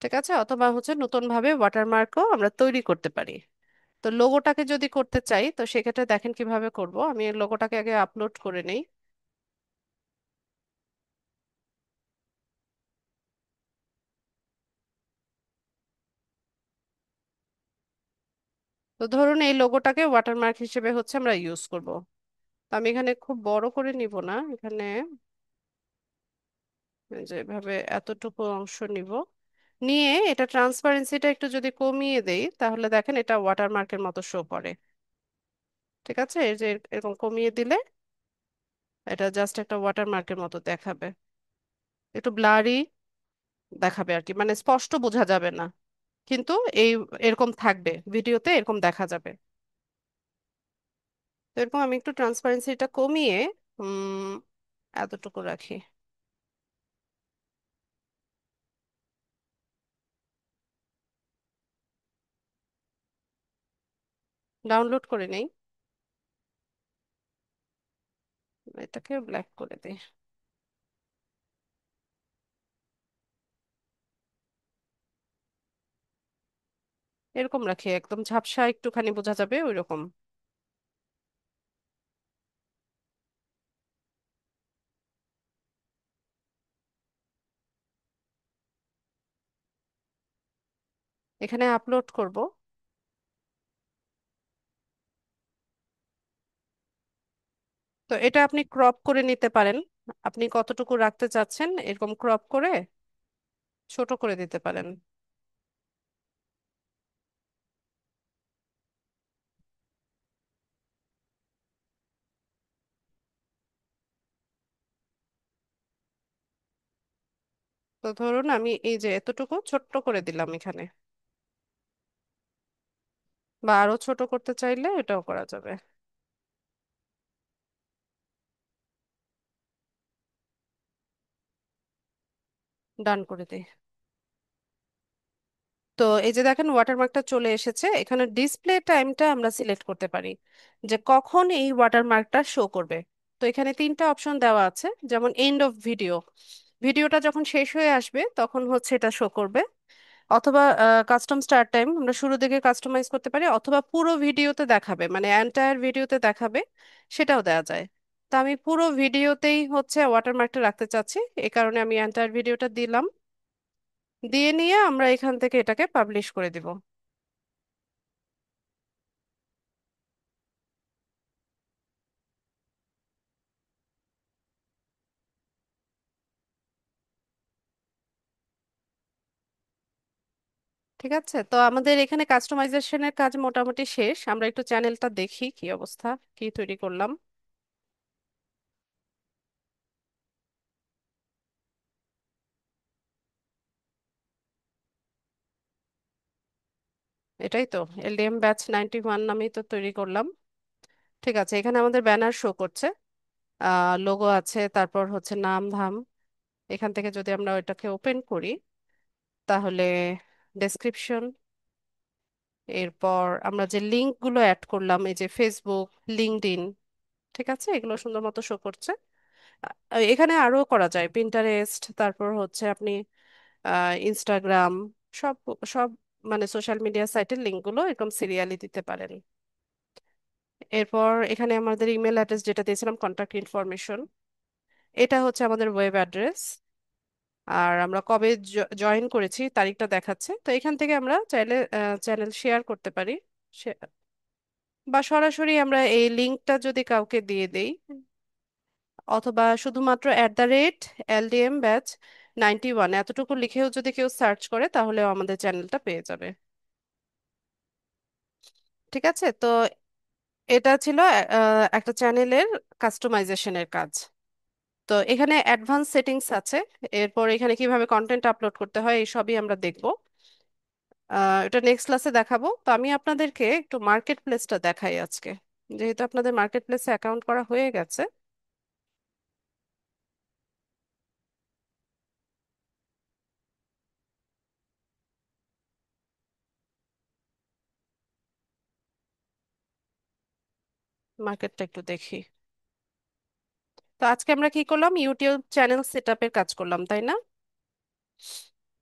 ঠিক আছে? অথবা হচ্ছে নতুন ভাবে ওয়াটারমার্কও আমরা তৈরি করতে পারি। তো লোগোটাকে যদি করতে চাই তো সেক্ষেত্রে দেখেন কিভাবে করব। আমি লোগোটাকে আগে আপলোড করে নেই। তো ধরুন এই লোগোটাকে ওয়াটারমার্ক হিসেবে হচ্ছে আমরা ইউজ করব। তো আমি এখানে খুব বড় করে নিব না, এখানে যেভাবে এতটুকু অংশ নিব, নিয়ে এটা ট্রান্সপারেন্সিটা একটু যদি কমিয়ে দেই তাহলে দেখেন এটা ওয়াটারমার্কের মতো শো করে। ঠিক আছে? এই যে এরকম কমিয়ে দিলে এটা জাস্ট একটা ওয়াটারমার্কের মতো দেখাবে, একটু ব্লারি দেখাবে আর কি, মানে স্পষ্ট বোঝা যাবে না, কিন্তু এই এরকম থাকবে, ভিডিওতে এরকম দেখা যাবে। তো এরকম আমি একটু ট্রান্সপারেন্সিটা কমিয়ে উম এতটুকু রাখি। ডাউনলোড করে নেই, এটাকে ব্ল্যাক করে দিই। এরকম রাখি, একদম ঝাপসা একটুখানি বোঝা যাবে ওইরকম। এখানে আপলোড করব। তো এটা আপনি ক্রপ করে নিতে পারেন, আপনি কতটুকু রাখতে চাচ্ছেন এরকম ক্রপ করে ছোট করে দিতে পারেন। তো ধরুন আমি এই যে এতটুকু ছোট্ট করে দিলাম এখানে, বা আরো ছোট করতে চাইলে এটাও করা যাবে। ডান করে দিই। তো এই যে দেখেন ওয়াটারমার্কটা চলে এসেছে, এখানে ডিসপ্লে টাইমটা আমরা সিলেক্ট করতে পারি যে কখন এই ওয়াটারমার্কটা শো করবে। তো এখানে তিনটা অপশন দেওয়া আছে, যেমন এন্ড অফ ভিডিও, ভিডিওটা যখন শেষ হয়ে আসবে তখন হচ্ছে এটা শো করবে। অথবা কাস্টম স্টার্ট টাইম, আমরা শুরু থেকে কাস্টমাইজ করতে পারি, অথবা পুরো ভিডিওতে দেখাবে, মানে এন্টায়ার ভিডিওতে দেখাবে, সেটাও দেওয়া যায়। তো আমি পুরো ভিডিওতেই হচ্ছে ওয়াটারমার্কটা রাখতে চাচ্ছি, এই কারণে আমি এন্টায়ার ভিডিওটা দিলাম। দিয়ে নিয়ে আমরা এখান থেকে এটাকে পাবলিশ করে দিব। ঠিক আছে? তো আমাদের এখানে কাস্টমাইজেশনের কাজ মোটামুটি শেষ, আমরা একটু চ্যানেলটা দেখি কি অবস্থা, কি তৈরি করলাম। এটাই তো, এলডিএম ব্যাচ 91 নামেই তো তৈরি করলাম। ঠিক আছে, এখানে আমাদের ব্যানার শো করছে, লোগো আছে, তারপর হচ্ছে নাম ধাম। এখান থেকে যদি আমরা ওইটাকে ওপেন করি, তাহলে ডেসক্রিপশন, এরপর আমরা যে লিঙ্ক গুলো অ্যাড করলাম, এই যে ফেসবুক, লিঙ্কডইন, ঠিক আছে, এগুলো সুন্দর মতো শো করছে। এখানে আরো করা যায়, পিন্টারেস্ট, তারপর হচ্ছে আপনি ইনস্টাগ্রাম, সব সব মানে সোশ্যাল মিডিয়া সাইটের লিঙ্ক গুলো এরকম সিরিয়ালি দিতে পারেন। এরপর এখানে আমাদের ইমেল অ্যাড্রেস যেটা দিয়েছিলাম, কন্ট্যাক্ট ইনফরমেশন, এটা হচ্ছে আমাদের ওয়েব অ্যাড্রেস। আর আমরা কবে জয়েন করেছি তারিখটা দেখাচ্ছে, তো এখান থেকে আমরা চাইলে চ্যানেল শেয়ার করতে পারি। সে- বা সরাসরি আমরা এই লিঙ্কটা যদি কাউকে দিয়ে দেই, অথবা শুধুমাত্র @LDM-BATCH-91 এতটুকু লিখেও যদি কেউ সার্চ করে, তাহলেও আমাদের চ্যানেলটা পেয়ে যাবে। ঠিক আছে, তো এটা ছিল একটা চ্যানেলের কাস্টমাইজেশনের কাজ। তো এখানে অ্যাডভান্স সেটিংস আছে, এরপর এখানে কিভাবে কন্টেন্ট আপলোড করতে হয় এই সবই আমরা দেখব। এটা নেক্সট ক্লাসে দেখাবো। তো আমি আপনাদেরকে একটু মার্কেট প্লেসটা দেখাই আজকে, যেহেতু আপনাদের মার্কেট প্লেসে অ্যাকাউন্ট করা হয়ে গেছে। মার্কেটটা একটু দেখি। তো আজকে আমরা কি করলাম, ইউটিউব চ্যানেল সেট আপের কাজ করলাম, তাই না?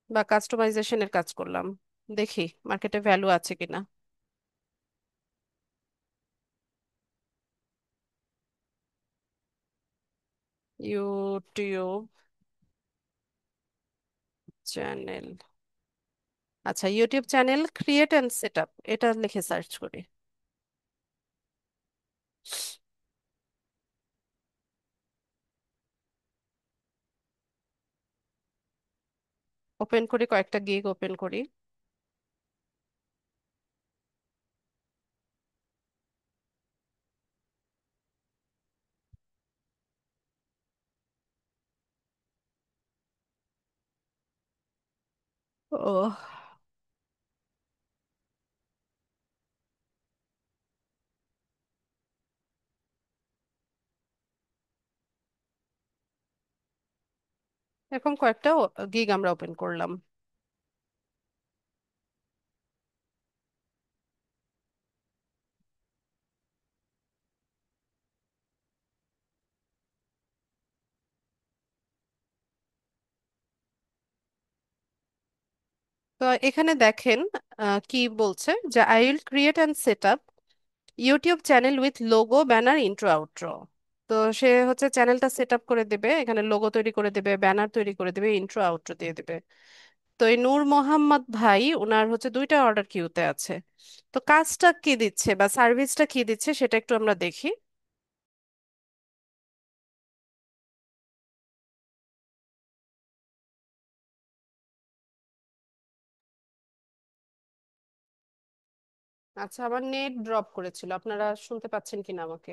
বা কাস্টমাইজেশনের কাজ করলাম। দেখি মার্কেটে ভ্যালু আছে কিনা। ইউটিউব চ্যানেল, আচ্ছা, YouTube channel create and set up, এটা লিখে সার্চ করি। ওপেন করি, কয়েকটা গিগ ওপেন করি। ও, এরকম কয়েকটা গিগ আমরা ওপেন করলাম। তো এখানে দেখেন কি বলছে, যে I will create and set up YouTube channel with logo, banner, intro, outro. তো সে হচ্ছে চ্যানেলটা সেট আপ করে দেবে, এখানে লোগো তৈরি করে দেবে, ব্যানার তৈরি করে দেবে, ইন্ট্রো আউট্রো দিয়ে দেবে। তো এই নূর মোহাম্মদ ভাই, ওনার হচ্ছে দুইটা অর্ডার কিউতে আছে। তো কাজটা কি দিচ্ছে বা সার্ভিসটা কি দিচ্ছে সেটা একটু আমরা দেখি। আচ্ছা, আমার নেট ড্রপ করেছিল, আপনারা শুনতে পাচ্ছেন কিনা আমাকে?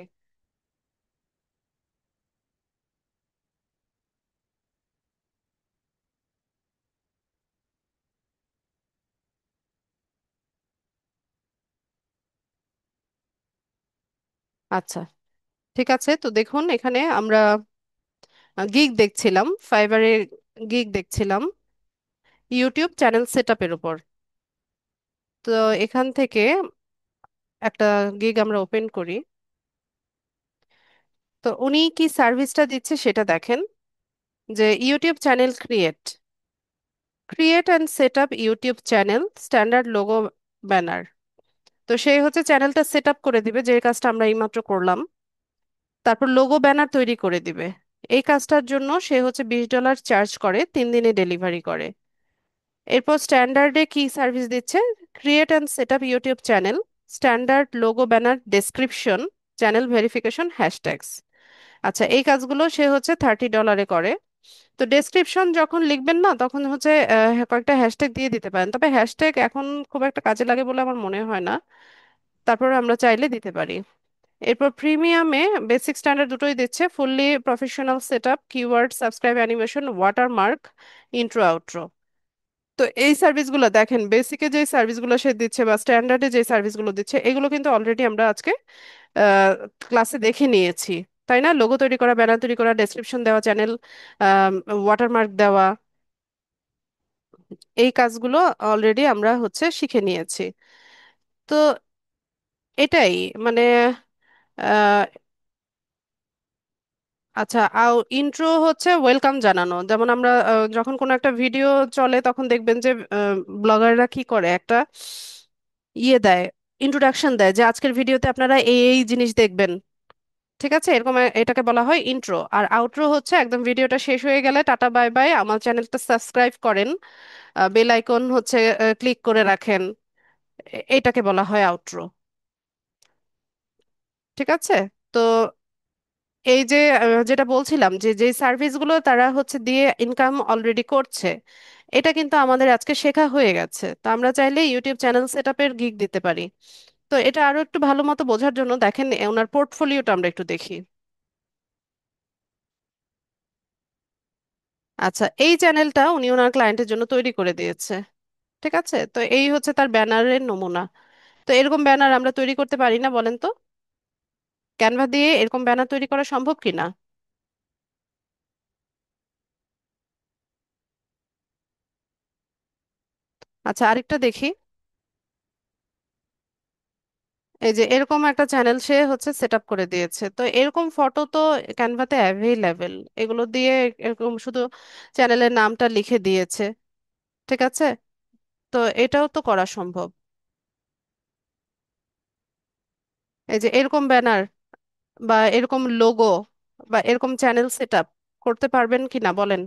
আচ্ছা, ঠিক আছে, তো দেখুন এখানে আমরা গিগ দেখছিলাম, ফাইবারে গিগ দেখছিলাম ইউটিউব চ্যানেল সেট আপের উপর। তো এখান থেকে একটা গিগ আমরা ওপেন করি। তো উনি কি সার্ভিসটা দিচ্ছে সেটা দেখেন, যে YouTube channel create, create and set up YouTube channel, standard logo, banner. তো সেই হচ্ছে চ্যানেলটা সেট আপ করে দিবে, যে কাজটা আমরা এইমাত্র করলাম। তারপর লোগো, ব্যানার তৈরি করে দিবে। এই কাজটার জন্য সে হচ্ছে $20 চার্জ করে, 3 দিনে ডেলিভারি করে। এরপর স্ট্যান্ডার্ডে কি সার্ভিস দিচ্ছে, create and set up YouTube channel, standard logo, banner, description, channel verification, hashtags. আচ্ছা, এই কাজগুলো সে হচ্ছে $30 করে। তো ডেসক্রিপশন যখন লিখবেন না, তখন হচ্ছে কয়েকটা হ্যাশট্যাগ দিয়ে দিতে পারেন, তবে হ্যাশট্যাগ এখন খুব একটা কাজে লাগে বলে আমার মনে হয় না। তারপর আমরা চাইলে দিতে পারি। এরপর প্রিমিয়ামে বেসিক স্ট্যান্ডার্ড দুটোই দিচ্ছে, fully professional set up, keyword, subscribe, animation, watermark, intro, outro. তো এই সার্ভিসগুলো দেখেন, বেসিকে যে সার্ভিসগুলো সে দিচ্ছে বা স্ট্যান্ডার্ডে যে সার্ভিসগুলো দিচ্ছে, এগুলো কিন্তু অলরেডি আমরা আজকে ক্লাসে দেখে নিয়েছি। তাই না? লোগো তৈরি করা, ব্যানার তৈরি করা, ডেসক্রিপশন দেওয়া, চ্যানেল ওয়াটারমার্ক দেওয়া, এই কাজগুলো অলরেডি আমরা হচ্ছে শিখে নিয়েছি। তো এটাই মানে আহ, আচ্ছা, ইন্ট্রো হচ্ছে ওয়েলকাম জানানো। যেমন আমরা যখন কোনো একটা ভিডিও চলে তখন দেখবেন যে ব্লগাররা কি করে, একটা ইয়ে দেয়, ইন্ট্রোডাকশন দেয় যে আজকের ভিডিওতে আপনারা এই এই জিনিস দেখবেন। ঠিক আছে, এরকম এটাকে বলা হয় ইন্ট্রো। আর আউট্রো হচ্ছে একদম ভিডিওটা শেষ হয়ে গেলে টাটা বাই বাই, আমার চ্যানেলটা সাবস্ক্রাইব করেন, বেল আইকন হচ্ছে ক্লিক করে রাখেন, এটাকে বলা হয় আউট্রো। ঠিক আছে। তো এই যে যেটা বলছিলাম যে যে সার্ভিসগুলো তারা হচ্ছে দিয়ে ইনকাম অলরেডি করছে, এটা কিন্তু আমাদের আজকে শেখা হয়ে গেছে। তো আমরা চাইলে ইউটিউব চ্যানেল সেট আপের গিগ দিতে পারি। তো এটা আরো একটু ভালো মতো বোঝার জন্য দেখেন ওনার পোর্টফোলিওটা আমরা একটু দেখি। আচ্ছা, এই চ্যানেলটা উনি ওনার ক্লায়েন্টের জন্য তৈরি করে দিয়েছে। ঠিক আছে, তো এই হচ্ছে তার ব্যানারের নমুনা। তো এরকম ব্যানার আমরা তৈরি করতে পারি না বলেন তো? ক্যানভা দিয়ে এরকম ব্যানার তৈরি করা সম্ভব কি না? আচ্ছা, আরেকটা দেখি। এই যে এরকম একটা চ্যানেল সে হচ্ছে সেট আপ করে দিয়েছে। তো এরকম ফটো তো ক্যানভাতে অ্যাভেলেবেল, এগুলো দিয়ে এরকম শুধু চ্যানেলের নামটা লিখে দিয়েছে। ঠিক আছে, তো এটাও তো করা সম্ভব। এই যে এরকম ব্যানার বা এরকম লোগো বা এরকম চ্যানেল সেট আপ করতে পারবেন কি না বলেন?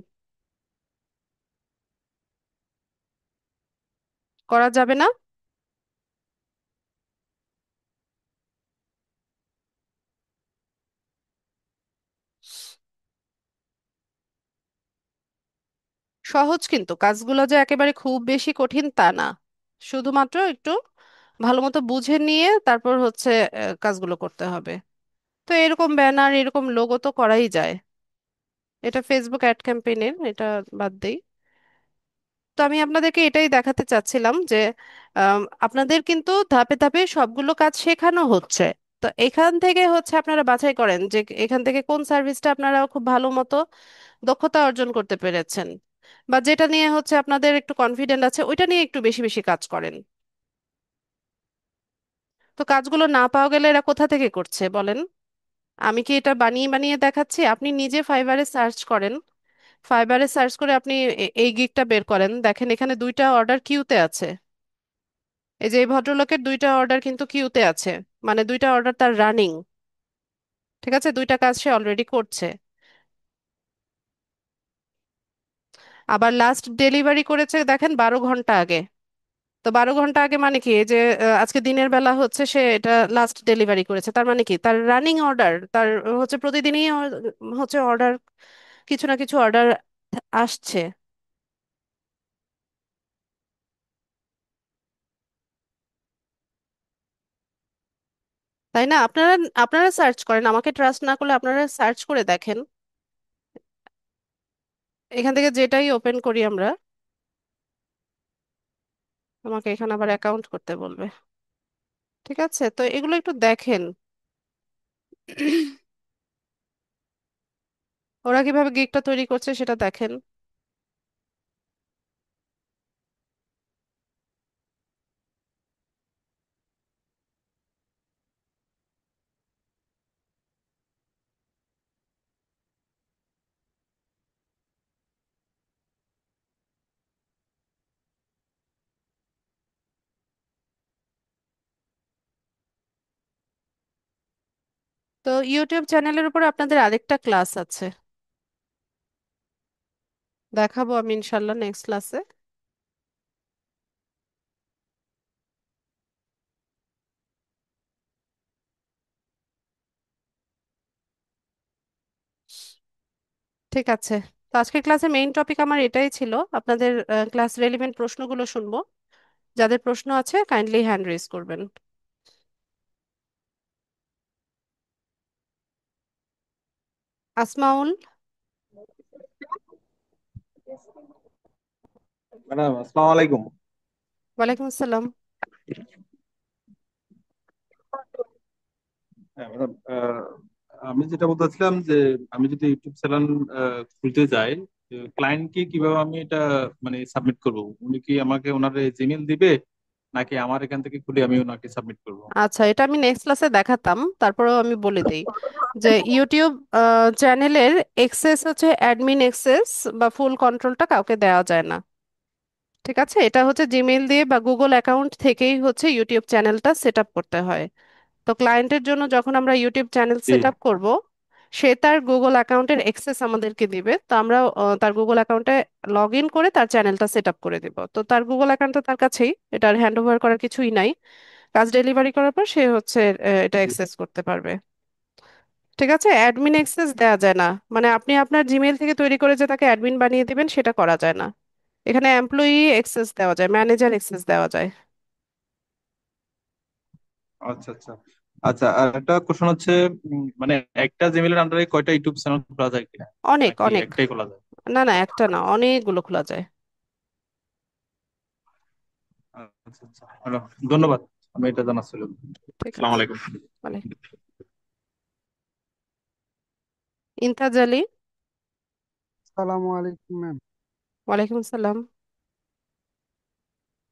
করা যাবে না? সহজ, কিন্তু কাজগুলো যে একেবারে খুব বেশি কঠিন তা না। শুধুমাত্র একটু ভালো মতো বুঝে নিয়ে তারপর হচ্ছে কাজগুলো করতে হবে। তো এরকম ব্যানার, এরকম লোগো তো করাই যায়। এটা ফেসবুক অ্যাড ক্যাম্পেইনের, এটা বাদ দেই। তো আমি আপনাদেরকে এটাই দেখাতে চাচ্ছিলাম যে আপনাদের কিন্তু ধাপে ধাপে সবগুলো কাজ শেখানো হচ্ছে। তো এখান থেকে হচ্ছে আপনারা বাছাই করেন যে এখান থেকে কোন সার্ভিসটা আপনারা খুব ভালো মতো দক্ষতা অর্জন করতে পেরেছেন, বা যেটা নিয়ে হচ্ছে আপনাদের একটু কনফিডেন্ট আছে ওইটা নিয়ে একটু বেশি বেশি কাজ করেন। তো কাজগুলো না পাওয়া গেলে এরা কোথা থেকে করছে বলেন? আমি কি এটা বানিয়ে বানিয়ে দেখাচ্ছি? আপনি নিজে ফাইবারে সার্চ করেন, ফাইবারে সার্চ করে আপনি এই গিগটা বের করেন, দেখেন এখানে দুইটা অর্ডার কিউতে আছে। এই যে এই ভদ্রলোকের দুইটা অর্ডার কিন্তু কিউতে আছে, মানে দুইটা অর্ডার তার রানিং। ঠিক আছে, দুইটা কাজ সে অলরেডি করছে। আবার লাস্ট ডেলিভারি করেছে দেখেন 12 ঘন্টা আগে। তো 12 ঘন্টা আগে মানে কি? এই যে আজকে দিনের বেলা হচ্ছে সে এটা লাস্ট ডেলিভারি করেছে, তার মানে কি তার রানিং অর্ডার, তার হচ্ছে প্রতিদিনই হচ্ছে অর্ডার, কিছু না কিছু অর্ডার আসছে। তাই না? আপনারা আপনারা সার্চ করেন, আমাকে ট্রাস্ট না করলে আপনারা সার্চ করে দেখেন। এখান থেকে যেটাই ওপেন করি আমরা, আমাকে এখানে আবার অ্যাকাউন্ট করতে বলবে। ঠিক আছে, তো এগুলো একটু দেখেন। ওরা কিভাবে গিগটা তৈরি করছে সেটা দেখেন। তো ইউটিউব চ্যানেলের উপর আপনাদের আরেকটা ক্লাস আছে, দেখাবো আমি ইনশাল্লাহ নেক্সট ক্লাসে। ঠিক আছে, তো আজকের ক্লাসে মেইন টপিক আমার এটাই ছিল, আপনাদের ক্লাস রেলিভেন্ট প্রশ্নগুলো শুনবো। যাদের প্রশ্ন আছে কাইন্ডলি হ্যান্ড রেজ করবেন। আসমাউল। ম্যাডাম, আসসালামু আলাইকুম। ওয়ালাইকুম আসসালাম। হ্যাঁ ম্যাডাম, আমি যেটা বলতেছিলাম যে আমি যদি ইউটিউব চ্যানেল খুলতে যাই, ক্লায়েন্টকে কিভাবে আমি এটা মানে সাবমিট করব? উনি কি আমাকে ওনার জিমেল দিবে, নাকি আমার এখান থেকে খুলে আমি ওনাকে সাবমিট করব? আচ্ছা, এটা আমি নেক্সট ক্লাসে দেখাতাম, তারপরেও আমি বলে দিই যে ইউটিউব চ্যানেলের এক্সেস হচ্ছে অ্যাডমিন এক্সেস বা ফুল কন্ট্রোলটা কাউকে দেওয়া যায় না। ঠিক আছে, এটা হচ্ছে জিমেইল দিয়ে বা গুগল অ্যাকাউন্ট থেকেই হচ্ছে ইউটিউব চ্যানেলটা সেট আপ করতে হয়। তো ক্লায়েন্টের জন্য যখন আমরা ইউটিউব চ্যানেল জি। সেট আপ করব, সে তার গুগল অ্যাকাউন্টের অ্যাক্সেস আমাদেরকে দিবে, তো আমরা তার গুগল অ্যাকাউন্টে লগ ইন করে তার চ্যানেলটা সেট আপ করে দিব। তো তার গুগল অ্যাকাউন্টটা তার কাছেই, এটার হ্যান্ড ওভার করার কিছুই নাই। কাজ ডেলিভারি করার পর সে হচ্ছে এটা জি। অ্যাক্সেস করতে পারবে। ঠিক আছে, অ্যাডমিন অ্যাক্সেস দেওয়া যায় না, মানে আপনি আপনার জিমেইল থেকে তৈরি করে যে তাকে অ্যাডমিন বানিয়ে দিবেন সেটা করা যায় না। এখানে এমপ্লয়ি অ্যাক্সেস দেওয়া যায়, ম্যানেজার অ্যাক্সেস দেওয়া যায়। আচ্ছা, আচ্ছা। আচ্ছা, আর একটা কোশ্চেন হচ্ছে, মানে একটা জিমেলের আন্ডারে কয়টা ইউটিউব চ্যানেল খোলা যায় কিনা, অনেক নাকি অনেক। একটাই খোলা যায়? না না, একটা না, অনেকগুলো খোলা যায়। আচ্ছা, আচ্ছা ম্যাডাম, ধন্যবাদ। আমি এটা জানার ছিল। ঠিক আসসালামু আছে। আলাইকুম। বলে ইমতাজ আলী। সালামু আলাইকুম ম্যাম। ওয়ালাইকুম আসসালাম।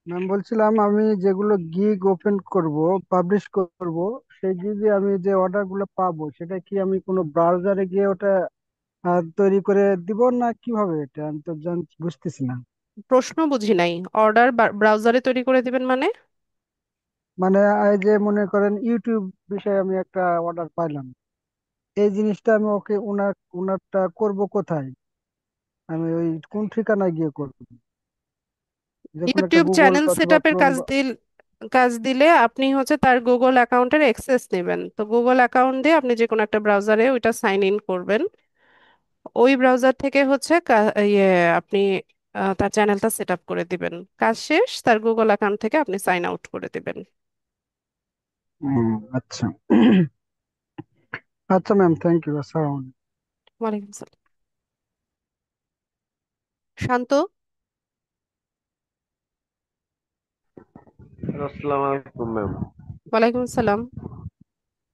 ম্যাম বলছিলাম আমি যেগুলো গিগ ওপেন করব, পাবলিশ করব, সেই গিগে আমি যে অর্ডার গুলো পাবো সেটা কি আমি কোনো ব্রাউজারে গিয়ে ওটা তৈরি করে দিব, না কিভাবে? এটা আমি তো বুঝতেছি না। প্রশ্ন বুঝি নাই। অর্ডার ব্রাউজারে তৈরি করে দিবেন মানে? মানে এই যে মনে করেন ইউটিউব বিষয়ে আমি একটা অর্ডার পাইলাম, এই জিনিসটা আমি ওকে উনারটা করব কোথায়? আমি ওই কোন ঠিকানায় গিয়ে করব? যে কোনো একটা ইউটিউব গুগল চ্যানেল সেট অথবা আপের ক্রোম। কাজ দিলে আপনি হচ্ছে তার গুগল অ্যাকাউন্টের অ্যাক্সেস নেবেন, তো গুগল অ্যাকাউন্ট দিয়ে আপনি যে কোনো একটা ব্রাউজারে ওইটা সাইন ইন করবেন। ওই ব্রাউজার থেকে হচ্ছে আপনি তার চ্যানেলটা সেট আপ করে দিবেন। কাজ শেষ, তার গুগল অ্যাকাউন্ট থেকে আপনি সাইন আউট করে দিবেন। আচ্ছা। আচ্ছা ম্যাম, থ্যাংক ইউ। আসসালাম। ওয়ালাইকুম আসসালাম। শান্ত। আসসালামু আলাইকুম ম্যাম। ওয়ালাইকুম আসসালাম।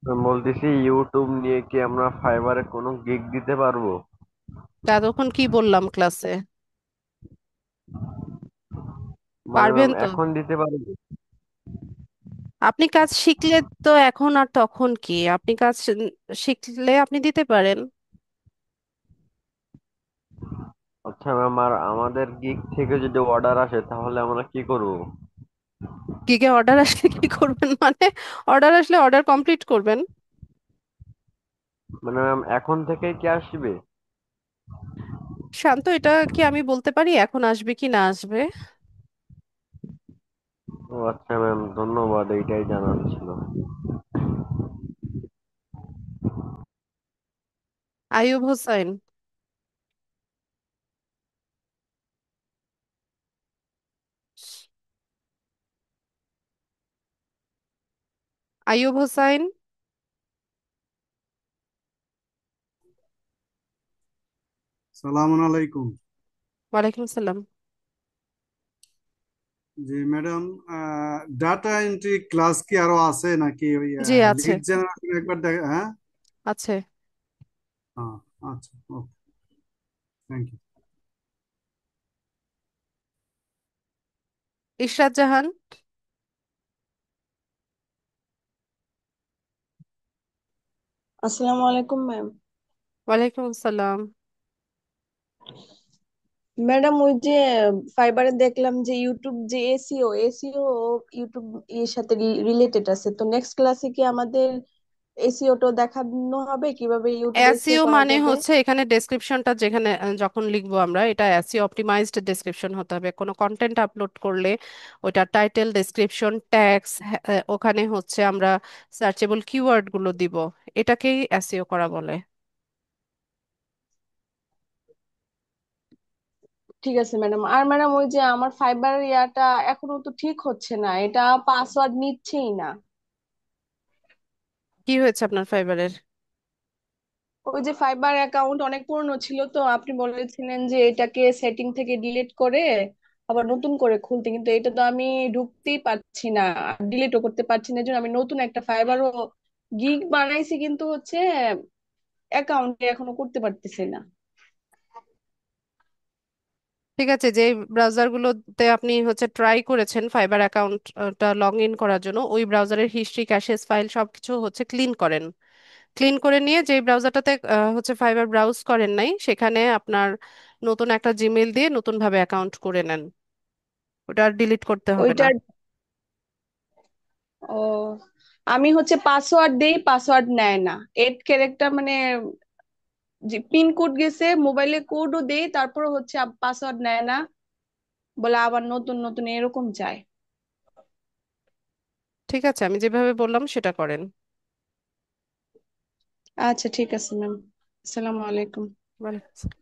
ম্যাম বলতেছি, ইউটিউব নিয়ে কি আমরা ফাইবারে কোনো গিগ দিতে পারবো? তা তখন কি বললাম ক্লাসে? মানে পারবেন ম্যাম তো? এখন দিতে পারবো? আপনি কাজ শিখলে তো এখন আর তখন কি, আপনি কাজ শিখলে আপনি দিতে পারেন। আচ্ছা ম্যাম, আর আমাদের গিগ থেকে যদি অর্ডার আসে তাহলে আমরা কি করব? গিগে অর্ডার আসলে কি করবেন মানে? অর্ডার আসলে অর্ডার কমপ্লিট করবেন। মানে ম্যাম এখন থেকেই কি আসবে? শান্ত, এটা কি আমি বলতে পারি এখন আসবে কি না আসবে? ও আচ্ছা ম্যাম, ধন্যবাদ, এইটাই জানার ছিল। আইয়ুব হোসেন। আইয়ুব হোসেন। সালাম আলাইকুম। ওয়ালাইকুম আসসালাম। জি ম্যাডাম, ডাটা এন্ট্রি ক্লাস কি আরো আছে নাকি ওই জি আছে। লিড জেনারেশন একবার দেখা? হ্যাঁ। আছে। হ্যাঁ, আচ্ছা, ওকে, থ্যাংক ইউ। ইশরাত জাহান। আসসালামু আলাইকুম ম্যাম। ওয়ালাইকুম আসসালাম। ম্যাডাম, ওই যে ফাইবারে দেখলাম যে ইউটিউব যে এসিও এসিও ইউটিউব এর সাথে রিলেটেড আছে, তো নেক্সট ক্লাসে কি আমাদের এসিওটা দেখানো হবে কিভাবে ইউটিউব এসিও এসইও করা মানে যাবে? হচ্ছে এখানে ডেসক্রিপশনটা যেখানে যখন লিখবো আমরা, এটা এসইও অপটিমাইজড ডেসক্রিপশন হতে হবে। কোনো কন্টেন্ট আপলোড করলে ওইটা টাইটেল, ডেসক্রিপশন, ট্যাগস, ওখানে হচ্ছে আমরা সার্চেবল কিওয়ার্ড গুলো দিব। এটাকেই এসইও করা বলে। ঠিক আছে ম্যাডাম। আর ম্যাডাম, ওই যে আমার ফাইবার ইয়াটা এখনো তো ঠিক হচ্ছে না, এটা পাসওয়ার্ড নিচ্ছেই না। কি হয়েছে আপনার ফাইবারের? ওই যে ফাইবার অ্যাকাউন্ট অনেক পুরনো ছিল, তো আপনি বলেছিলেন যে এটাকে সেটিং থেকে ডিলিট করে আবার নতুন করে খুলতে, কিন্তু এটা তো আমি ঢুকতেই পারছি না, ডিলিটও করতে পারছি না। এই জন্য আমি নতুন একটা ফাইবারও গিগ বানাইছি, কিন্তু হচ্ছে অ্যাকাউন্টে এখনো করতে পারতেছি না। ঠিক আছে, যে ব্রাউজারগুলোতে আপনি হচ্ছে ট্রাই করেছেন ফাইবার অ্যাকাউন্টটা লগ ইন করার জন্য, ওই ব্রাউজারের হিস্ট্রি, ক্যাশেস, ফাইল সবকিছু হচ্ছে ক্লিন করেন। ক্লিন করে নিয়ে যেই ব্রাউজারটাতে হচ্ছে ফাইবার ব্রাউজ করেন নাই, সেখানে আপনার নতুন একটা জিমেইল দিয়ে নতুন ভাবে অ্যাকাউন্ট করে নেন। ওটা আর ডিলিট করতে হবে না। ওইটার ও, আমি হচ্ছে পাসওয়ার্ড দেই, পাসওয়ার্ড নেয় না। 8 ক্যারেক্টার মানে যে পিন কোড গেছে, মোবাইলে কোডও দেই, তারপরে হচ্ছে পাসওয়ার্ড নেয় না, বলে আবার নতুন নতুন এরকম চায়। ঠিক আছে, আমি যেভাবে বললাম সেটা করেন। আচ্ছা ঠিক আছে ম্যাম, আসসালামু আলাইকুম। ওয়ালাইকুম আসসালাম।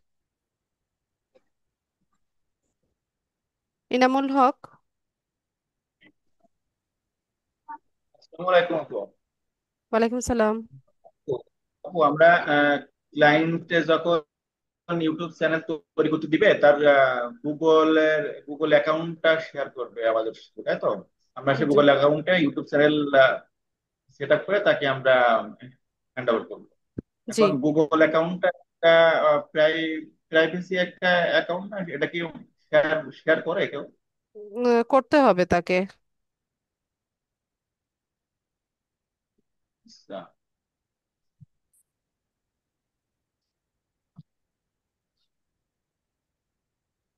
ইনামুল হক। আসসালামু আলাইকুম আপু। ওয়ালাইকুম সালাম। তো, আপু আমরা ক্লায়েন্টে যখন ইউটিউব চ্যানেল তৈরি করতে দিবে, তার গুগল অ্যাকাউন্টটা শেয়ার করবে আমাদের সাথে, তাই তো? আমরা সেই জি। গুগল অ্যাকাউন্টে ইউটিউব চ্যানেল সেট আপ করে তাকে আমরা হ্যান্ড ওভার করবো। জি। এখন গুগল অ্যাকাউন্টটা একটা প্রাইভেসি একটা অ্যাকাউন্ট না, এটা কি শেয়ার শেয়ার করে কেউ? করতে হবে তাকে। আচ্ছা।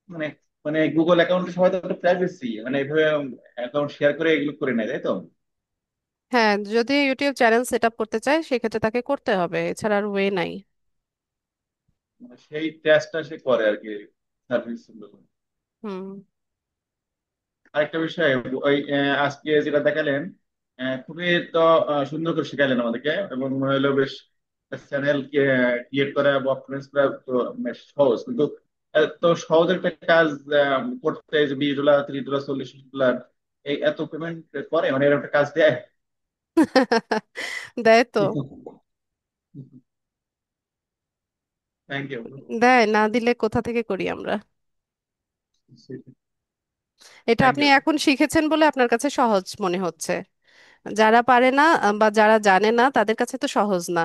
মানে মানে গুগল অ্যাকাউন্টে সবাই তো একটা প্রাইভেসি, মানে এইভাবে অ্যাকাউন্ট শেয়ার করে এগুলো করে নেয়, তাই তো? হ্যাঁ, যদি ইউটিউব চ্যানেল সেট আপ করতে চায় সেক্ষেত্রে তাকে করতে হবে, এছাড়া আর ওয়ে নাই। মানে সেই টেস্টটা সে করে আর কি, সার্ভিস। হুম। আরেকটা বিষয়, ওই আজকে যেটা দেখালেন, খুবই তো সুন্দর করে শিখালেন আমাদেরকে, এবং মনে হলো বেশ চ্যানেল ক্রিয়েট করা বা অপশনাইজ করা তো বেশ সহজ, কিন্তু তো সহজ একটা কাজ করতে যে $20, $30, $40, এই এত পেমেন্ট করে, মানে এরকম একটা কাজ দেয়? দেয় তো। Thank you. দেয়, না দিলে কোথা থেকে করি আমরা? এটা থ্যাংক আপনি ইউ। এখন শিখেছেন বলে আপনার কাছে সহজ মনে হচ্ছে। যারা পারে না বা যারা জানে না তাদের কাছে তো সহজ না,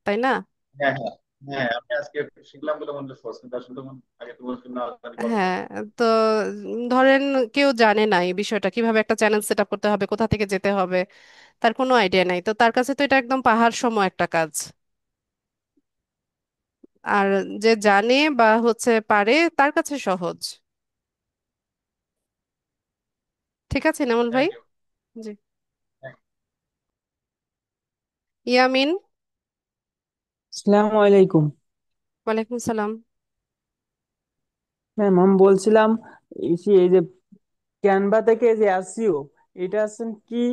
তাই না? হ্যাঁ, হ্যাঁ, হ্যাঁ, আমি আজকে শিখলাম বলে মনে হচ্ছে সহজ, কিন্তু আসলে আগে তো বলছেন না, জানি করা হ্যাঁ। সহজ। তো ধরেন কেউ জানে না এই বিষয়টা, কিভাবে একটা চ্যানেল সেট আপ করতে হবে, কোথা থেকে যেতে হবে, তার কোনো আইডিয়া নাই, তো তার কাছে তো এটা একদম পাহাড় সম একটা কাজ। আর যে জানে বা হচ্ছে পারে তার কাছে সহজ। ঠিক আছে নামুল ভাই। Thank you. জি। ইয়ামিন। আসসালামু আলাইকুম। ওয়ালাইকুম সালাম। ম্যাম আমি বলছিলাম, এই যে ক্যানভা থেকে যে এসইও, এটা আছেন কি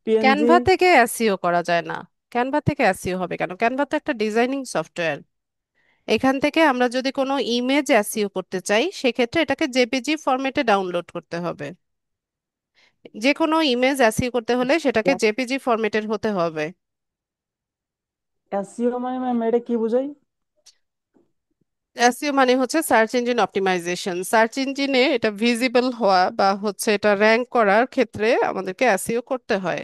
পিএনজি? ক্যানভা থেকে এসইও করা যায় না। ক্যানভা থেকে এসইও হবে কেন? ক্যানভা তো একটা ডিজাইনিং সফটওয়্যার। এখান থেকে আমরা যদি কোনো ইমেজ এসইও করতে চাই সেক্ষেত্রে এটাকে জেপিজি ফরম্যাটে ডাউনলোড করতে হবে। যে কোনো ইমেজ এসইও করতে হলে সেটাকে জেপিজি ফরম্যাটের হতে হবে। এসইও মানে ম্যাম এটা কি বোঝায়? এসইও মানে হচ্ছে সার্চ ইঞ্জিন অপটিমাইজেশন। সার্চ ইঞ্জিনে এটা ভিজিবল হওয়া বা হচ্ছে এটা র্যাঙ্ক করার ক্ষেত্রে আমাদেরকে এসইও করতে হয়।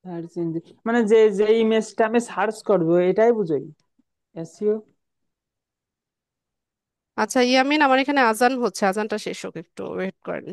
সার্চ ইঞ্জিন মানে যে যে ইমেজটা আমি সার্চ করব এটাই বোঝাই এসইও? আচ্ছা ইয়ামিন, আমার এখানে আজান হচ্ছে, আজানটা শেষ হোক, একটু ওয়েট করেন।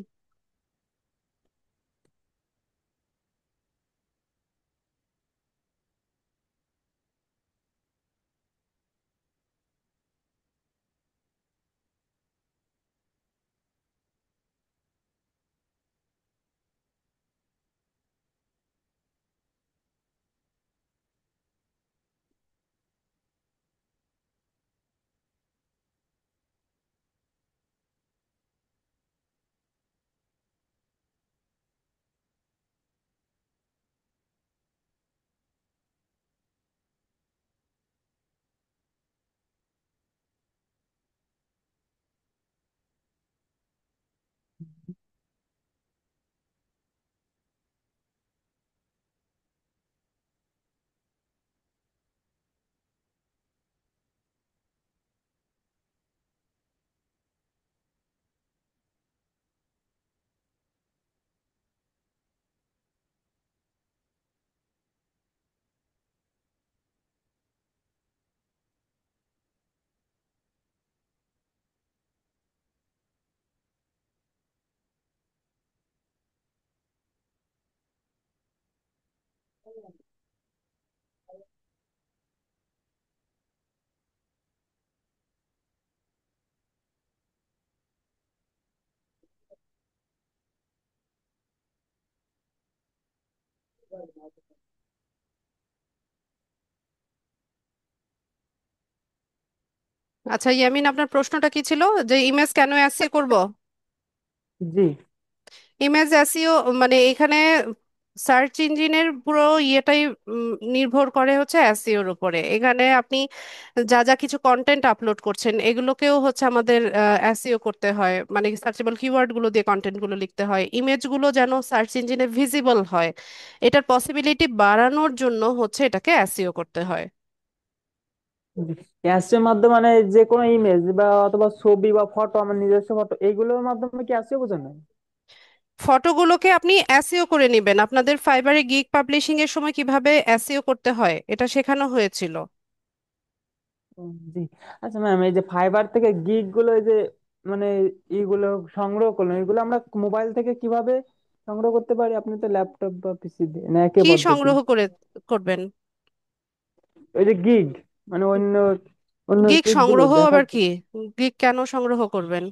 আচ্ছা ইয়ামিন, আপনার প্রশ্নটা কি ছিল, যে ইমেজ কেন এসইও করব? জি। ইমেজ এসইও মানে এখানে সার্চ ইঞ্জিনের পুরো ইয়েটাই নির্ভর করে হচ্ছে এসইওর উপরে। এখানে আপনি যা যা কিছু কন্টেন্ট আপলোড করছেন এগুলোকেও হচ্ছে আমাদের এসইও করতে হয়, মানে সার্চেবল কিওয়ার্ড গুলো দিয়ে কন্টেন্ট গুলো লিখতে হয়, ইমেজগুলো যেন সার্চ ইঞ্জিনে ভিজিবল হয়। এটার পসিবিলিটি বাড়ানোর জন্য হচ্ছে এটাকে এসইও করতে হয়। ক্যাশের মাধ্যমে মানে যে কোনো ইমেজ বা অথবা ছবি বা ফটো, আমার নিজস্ব ফটো, এইগুলোর মাধ্যমে কি আসছে বোঝেন না? ফটোগুলোকে আপনি এসইও করে নেবেন। আপনাদের ফাইবারে গিগ পাবলিশিং এর সময় কিভাবে এসইও করতে হয় এটা শেখানো হয়েছিল। জি। আচ্ছা ম্যাম, এই যে ফাইবার থেকে গিগ গুলো, এই যে মানে এইগুলো সংগ্রহ করলেন, এগুলো আমরা মোবাইল থেকে কিভাবে সংগ্রহ করতে পারি? আপনি তো ল্যাপটপ বা পিসি দিয়ে না, একই কি পদ্ধতি? সংগ্রহ করে করবেন? ওই যে গিগ, মানে অন্য অন্য গিগ গিগ গুলো সংগ্রহ দেখা। আবার কি? গিগ কেন সংগ্রহ করবেন?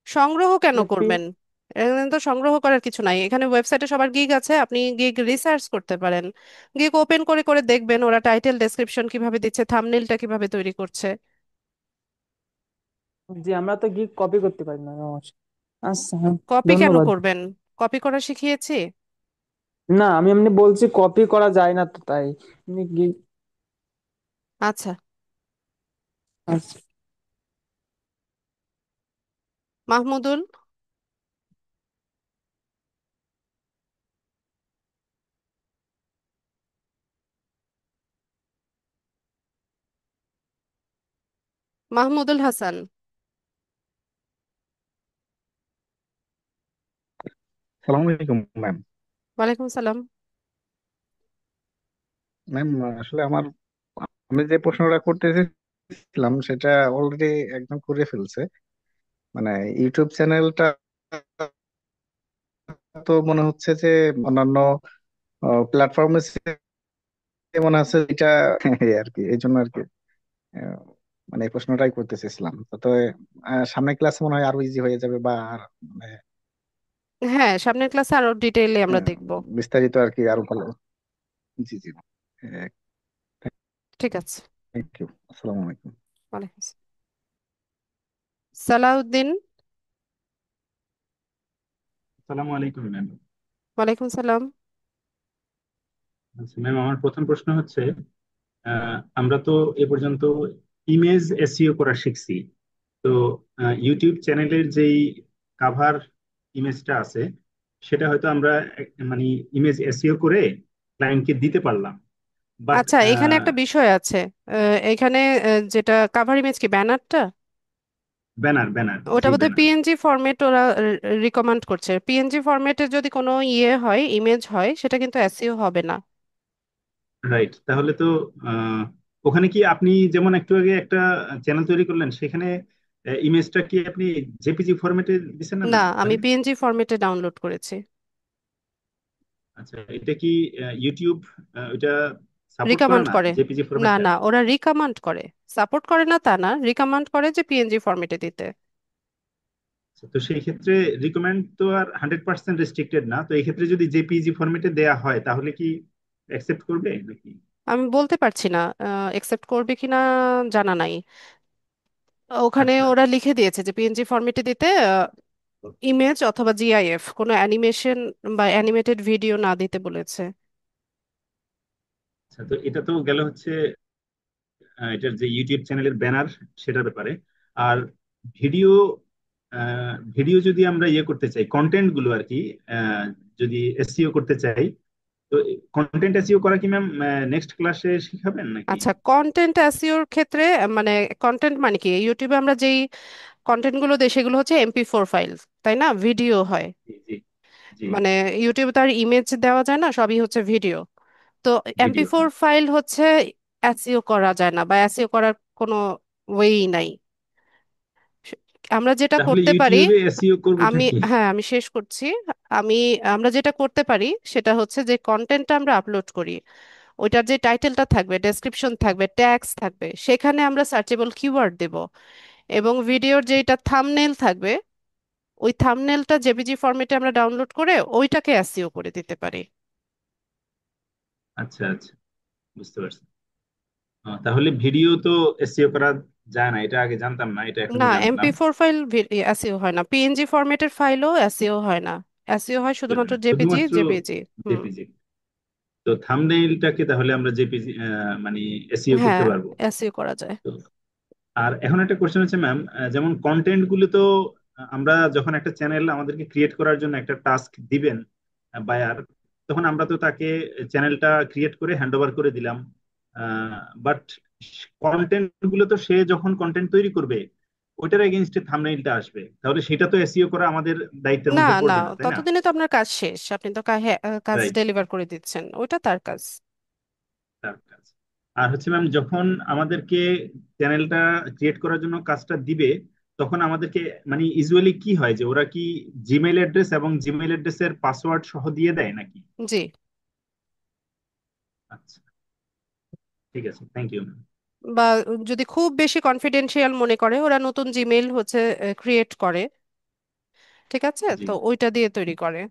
সংগ্রহ কেন করবেন? এখানে তো সংগ্রহ করার কিছু নাই, এখানে ওয়েবসাইটে সবার গিগ আছে, আপনি গিগ রিসার্চ করতে পারেন। গিগ ওপেন করে করে দেখবেন ওরা টাইটেল ডেসক্রিপশন কিভাবে দিচ্ছে, থাম্বনেলটা কিভাবে তৈরি করছে। জি, আমরা তো গিগ কপি করতে পারি না। আচ্ছা হ্যাঁ, কপি কেন ধন্যবাদ। করবেন? কপি করা শিখিয়েছি। না, আমি এমনি বলছি কপি করা যায় না তো, তাই এমনি গিগ। আচ্ছা। আচ্ছা। মাহমুদুল। মাহমুদুল হাসান। সালাম আলাইকুম ম্যাম। ওয়ালাইকুম সালাম। ম্যাম, আসলে আমি যে প্রশ্নটা করতে চেয়েছিলাম সেটা অলরেডি একদম করে ফেলছে। মানে ইউটিউব চ্যানেলটা তো মনে হচ্ছে যে অন্যান্য প্ল্যাটফর্মে মনে হচ্ছে এটা এই আর কি, এই জন্য আর কি আহ, মানে এই প্রশ্নটাই করতে চেয়েছিলাম। তো সামনের ক্লাসে মনে হয় আরো ইজি হয়ে যাবে, বা মানে হ্যাঁ, সামনের ক্লাসে আরো ডিটেইলে আমরা আহ, দেখব। বিস্তারিত আর কি আরো ভালো। জি জি। ঠিক আছে। Thank you. আসসালামু আলাইকুম। ওয়ালাইকুম আসসালাম। সালাউদ্দিন। আসসালামু আলাইকুম ম্যাম। ওয়ালাইকুম সালাম। আচ্ছা ম্যাম, আমার প্রথম প্রশ্ন হচ্ছে, আমরা তো এ পর্যন্ত ইমেজ এসইও করা শিখছি। তো ইউটিউব চ্যানেলের যেই কাভার ইমেজটা আছে, সেটা হয়তো আমরা মানে ইমেজ এসইও করে ক্লায়েন্টকে দিতে পারলাম, বাট আচ্ছা, এখানে একটা বিষয় আছে। এখানে যেটা কাভার ইমেজ কি ব্যানারটা, ব্যানার ব্যানার ওটা জি বোধহয় ব্যানার। পিএনজি ফরম্যাট ওরা রিকমেন্ড করছে। পিএনজি ফরম্যাটে যদি কোনো ইয়ে হয়, ইমেজ হয়, সেটা কিন্তু এসইও হবে না। রাইট, তাহলে তো আহ, ওখানে কি আপনি যেমন একটু আগে একটা চ্যানেল তৈরি করলেন, সেখানে ইমেজটা কি আপনি জেপিজি ফরম্যাটে দিচ্ছেন না না, ম্যাম আমি তাহলে? পিএনজি ফরম্যাটে ডাউনলোড করেছি। আচ্ছা, এটা কি ইউটিউব এটা সাপোর্ট করে রিকমেন্ড না করে। জেপিজি না ফরম্যাটটা? না, ওরা রিকমেন্ড করে। সাপোর্ট করে না তা না, রিকমেন্ড করে যে পিএনজি ফরম্যাটে দিতে। তো সেই ক্ষেত্রে রিকমেন্ড তো আর 100% রেস্ট্রিক্টেড না, তো এই ক্ষেত্রে যদি জেপিজি ফরম্যাটে দেয়া হয় তাহলে কি অ্যাকসেপ্ট করবে নাকি? আমি বলতে পারছি না একসেপ্ট করবে কিনা, জানা নাই। ওখানে আচ্ছা ওরা লিখে দিয়েছে যে পিএনজি ফরম্যাটে দিতে, ইমেজ অথবা জিআইএফ, কোনো অ্যানিমেশন বা অ্যানিমেটেড ভিডিও না দিতে বলেছে। আচ্ছা, তো এটা তো গেল হচ্ছে এটার যে ইউটিউব চ্যানেলের ব্যানার, সেটার ব্যাপারে। আর ভিডিও ভিডিও যদি আমরা ইয়ে করতে চাই, কন্টেন্ট গুলো আর কি, আহ, যদি এসইও করতে চাই, তো কন্টেন্ট এসইও করা কি ম্যাম নেক্সট ক্লাসে শিখাবেন নাকি? আচ্ছা, কন্টেন্ট এসইওর ক্ষেত্রে মানে কন্টেন্ট মানে কি, ইউটিউবে আমরা যেই কন্টেন্ট গুলো দিই সেগুলো হচ্ছে এমপি4 ফাইল, তাই না? ভিডিও হয়। জি জি জি। মানে ইউটিউবে তো আর ইমেজ দেওয়া যায় না, সবই হচ্ছে ভিডিও। তো এমপি ভিডিও, ফোর ফাইল হচ্ছে এসইও করা যায় না, বা এসইও করার কোনো ওয়েই নাই। আমরা যেটা তাহলে করতে পারি, ইউটিউবে এসইও করবোটা আমি কি? হ্যাঁ আমি শেষ করছি। আমি আমরা যেটা করতে পারি সেটা হচ্ছে যে কন্টেন্টটা আমরা আপলোড করি, ওইটার যে টাইটেলটা থাকবে, ডেসক্রিপশন থাকবে, ট্যাগস থাকবে, সেখানে আমরা সার্চেবল কিওয়ার্ড দেব। এবং ভিডিওর যেটা থাম্বনেল থাকবে, ওই থাম্বনেলটা জেপিজি ফরম্যাটে আমরা ডাউনলোড করে ওইটাকে এসইও করে দিতে পারি। আচ্ছা আচ্ছা, বুঝতে পারছি। তাহলে ভিডিও তো এসইও করা যায় না, এটা আগে জানতাম না, এটা না, এখনই জানলাম। এমপি4 ফাইল এসইও হয় না, পিএনজি ফরম্যাটের ফাইলও এসইও হয় না, এসইও হয় শুধুমাত্র জেপিজি শুধুমাত্র জেপিজি। হুম। জেপিজি। তো থাম্বনেইলটাকে তাহলে আমরা জেপিজি মানে এসইও করতে হ্যাঁ, পারবো। এসইও করা যায়। তো আর এখন একটা কোশ্চেন হচ্ছে ম্যাম, যেমন কন্টেন্ট গুলো তো আমরা যখন একটা চ্যানেল আমাদেরকে ক্রিয়েট করার জন্য একটা টাস্ক দিবেন বায়ার, তখন আমরা তো তাকে চ্যানেলটা ক্রিয়েট করে হ্যান্ড ওভার করে দিলাম। বাট কন্টেন্ট গুলো তো সে যখন কন্টেন্ট তৈরি করবে ওইটার এগেইনস্টে থাম্বনেইলটা আসবে, তাহলে সেটা তো এসইও করা আমাদের দায়িত্বের না মধ্যে না, পড়বে না, তাই না? ততদিনে তো আপনার কাজ শেষ, আপনি তো কাজ রাইট, ডেলিভার করে দিচ্ছেন, ওটা তার কাজ। তার কাজ। আর হচ্ছে ম্যাম, যখন আমাদেরকে চ্যানেলটা ক্রিয়েট করার জন্য কাজটা দিবে, তখন আমাদেরকে মানে ইউজুয়ালি কি হয় যে ওরা কি জিমেইল অ্যাড্রেস এবং জিমেইল অ্যাড্রেসের পাসওয়ার্ড সহ দিয়ে দেয় নাকি? জি। আচ্ছা, ঠিক আছে, থ্যাংক ইউ ম্যাম। বা যদি খুব বেশি কনফিডেন্সিয়াল মনে করে, ওরা নতুন জিমেইল হচ্ছে ক্রিয়েট করে, ঠিক আছে, জি, তো ওইটা দিয়ে তৈরি করে।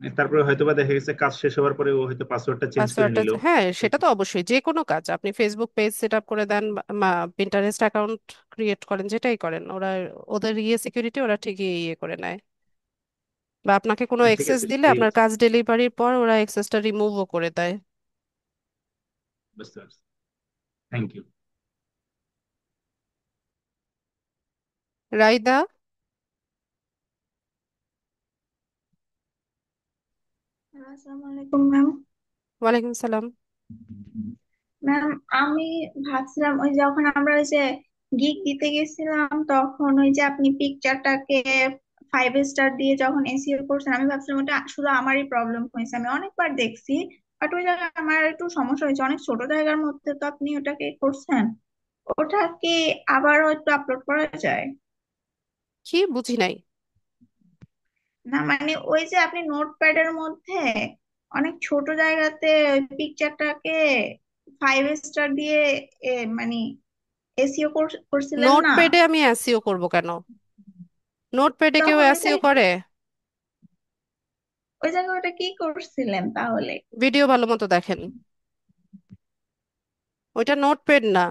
তারপরে হয়তোবা দেখা গেছে কাজ শেষ হওয়ার পরে ও হয়তো পাসওয়ার্ডটা চেঞ্জ করে পাসওয়ার্ডটা, নিল। হ্যাঁ সেটা তো অবশ্যই, যে কোনো কাজ আপনি ফেসবুক পেজ সেট আপ করে দেন বা পিন্টারেস্ট অ্যাকাউন্ট ক্রিয়েট করেন, যেটাই করেন, ওরা ওদের সিকিউরিটি ওরা ঠিকই ইয়ে করে নেয়। বা আপনাকে কোনো ঠিক অ্যাক্সেস আছে, দিলে এই আপনার কাজ ডেলিভারির পর ওরা অ্যাক্সেসটা রিমুভও করে দেয়। বুঝতে পারছি, থ্যাংক ইউ। রাইদা। আসসালামু আলাইকুম ম্যাম। ওয়ালাইকুম সালাম। ম্যাম, আমি ভাবছিলাম ওই যখন আমরা ওই যে গিগ দিতে গেছিলাম তখন ওই যে আপনি পিকচারটাকে 5 স্টার দিয়ে যখন এসইও করছেন, আমি ভাবছিলাম ওটা শুধু আমারই প্রবলেম হয়েছে, আমি অনেকবার দেখছি। বাট ওই জায়গায় আমার একটু সমস্যা হয়েছে, অনেক ছোট জায়গার মধ্যে তো আপনি ওটাকে করছেন। ওটা কি আবারও একটু আপলোড করা যায়? কি বুঝি নাই। না মানে ওই যে আপনি নোটপ্যাডের মধ্যে অনেক ছোট জায়গাতে ওই পিকচারটাকে 5 স্টার দিয়ে মানে এসইও করছিলেন না? নোটপ্যাডে আমি এসইও করব কেন? নোটপ্যাডে কেউ তখন ওই এসইও জায়গায় করে? ওই জায়গায় ওটা কি করছিলেন তাহলে? ভিডিও ভালো মতো দেখেন, ওইটা নোটপ্যাড না।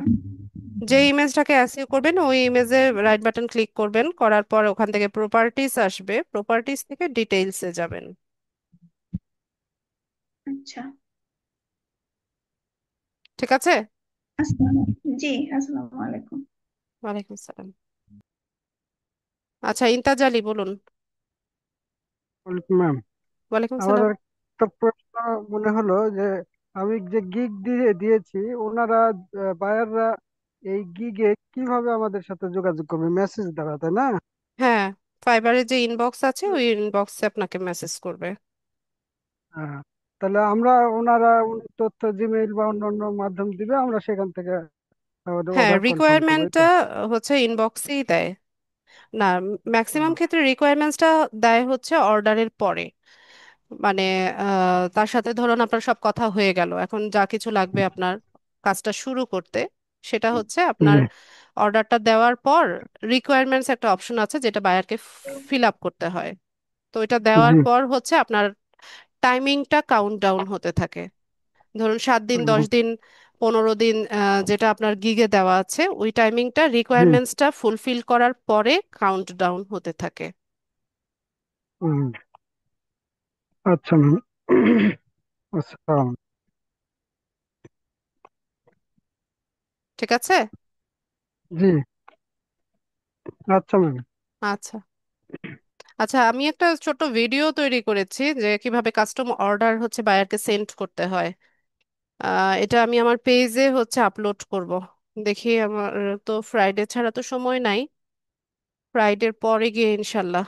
যে ইমেজটাকে এসইও করবেন ওই ইমেজে রাইট বাটন ক্লিক করবেন, করার পর ওখান থেকে প্রপার্টিস আসবে, প্রপার্টিস থেকে ডিটেইলসে যাবেন। আচ্ছা। ঠিক আছে। জি, আসসালামু আলাইকুম। ওয়ালাইকুম সালাম। আচ্ছা, ইন্তাজ আলী বলুন। ম্যাম, ওয়ালাইকুম আমার সালাম। একটা প্রশ্ন মনে হলো যে আমি যে গিগ দিয়েছি, ওনারা বায়াররা এই গিগে কিভাবে আমাদের সাথে যোগাযোগ করবে? মেসেজ দ্বারা, তাই না? হ্যাঁ, ফাইবারের যে ইনবক্স আছে ওই ইনবক্সে আপনাকে মেসেজ করবে। হ্যাঁ, তাহলে আমরা ওনারা তথ্য জিমেইল বা অন্যান্য মাধ্যম দিবে, আমরা সেখান থেকে আমাদের হ্যাঁ, অর্ডার কনফার্ম করবো, এই রিকোয়ারমেন্টটা তো? হচ্ছে ইনবক্সেই দেয়। না, ম্যাক্সিমাম ক্ষেত্রে রিকোয়ারমেন্টসটা দেয় হচ্ছে অর্ডারের পরে। মানে তার সাথে ধরুন আপনার সব কথা হয়ে গেল, এখন যা কিছু লাগবে আপনার কাজটা শুরু করতে, সেটা হচ্ছে আপনার জি, অর্ডারটা দেওয়ার পর রিকোয়ারমেন্টস একটা অপশন আছে যেটা বায়ারকে ফিল আপ করতে হয়। তো এটা দেওয়ার জি, পর হচ্ছে আপনার টাইমিংটা কাউন্ট ডাউন হতে থাকে। ধরুন 7 দিন, 10 দিন, 15 দিন, যেটা আপনার গিগে দেওয়া আছে ওই টাইমিংটা জি। রিকোয়ারমেন্টসটা ফুলফিল করার পরে কাউন্ট ডাউন হতে থাকে। হুম, আচ্ছা ম্যাম। আচ্ছা। ঠিক আছে। জি। আচ্ছা ম্যাম। আচ্ছা। আচ্ছা, আমি একটা ছোট ভিডিও তৈরি করেছি যে কিভাবে কাস্টম অর্ডার হচ্ছে বায়ারকে সেন্ড করতে হয়। এটা আমি আমার পেজে হচ্ছে আপলোড করব। দেখি, আমার তো ফ্রাইডে ছাড়া তো সময় নাই, ফ্রাইডের পরে গিয়ে ইনশাল্লাহ।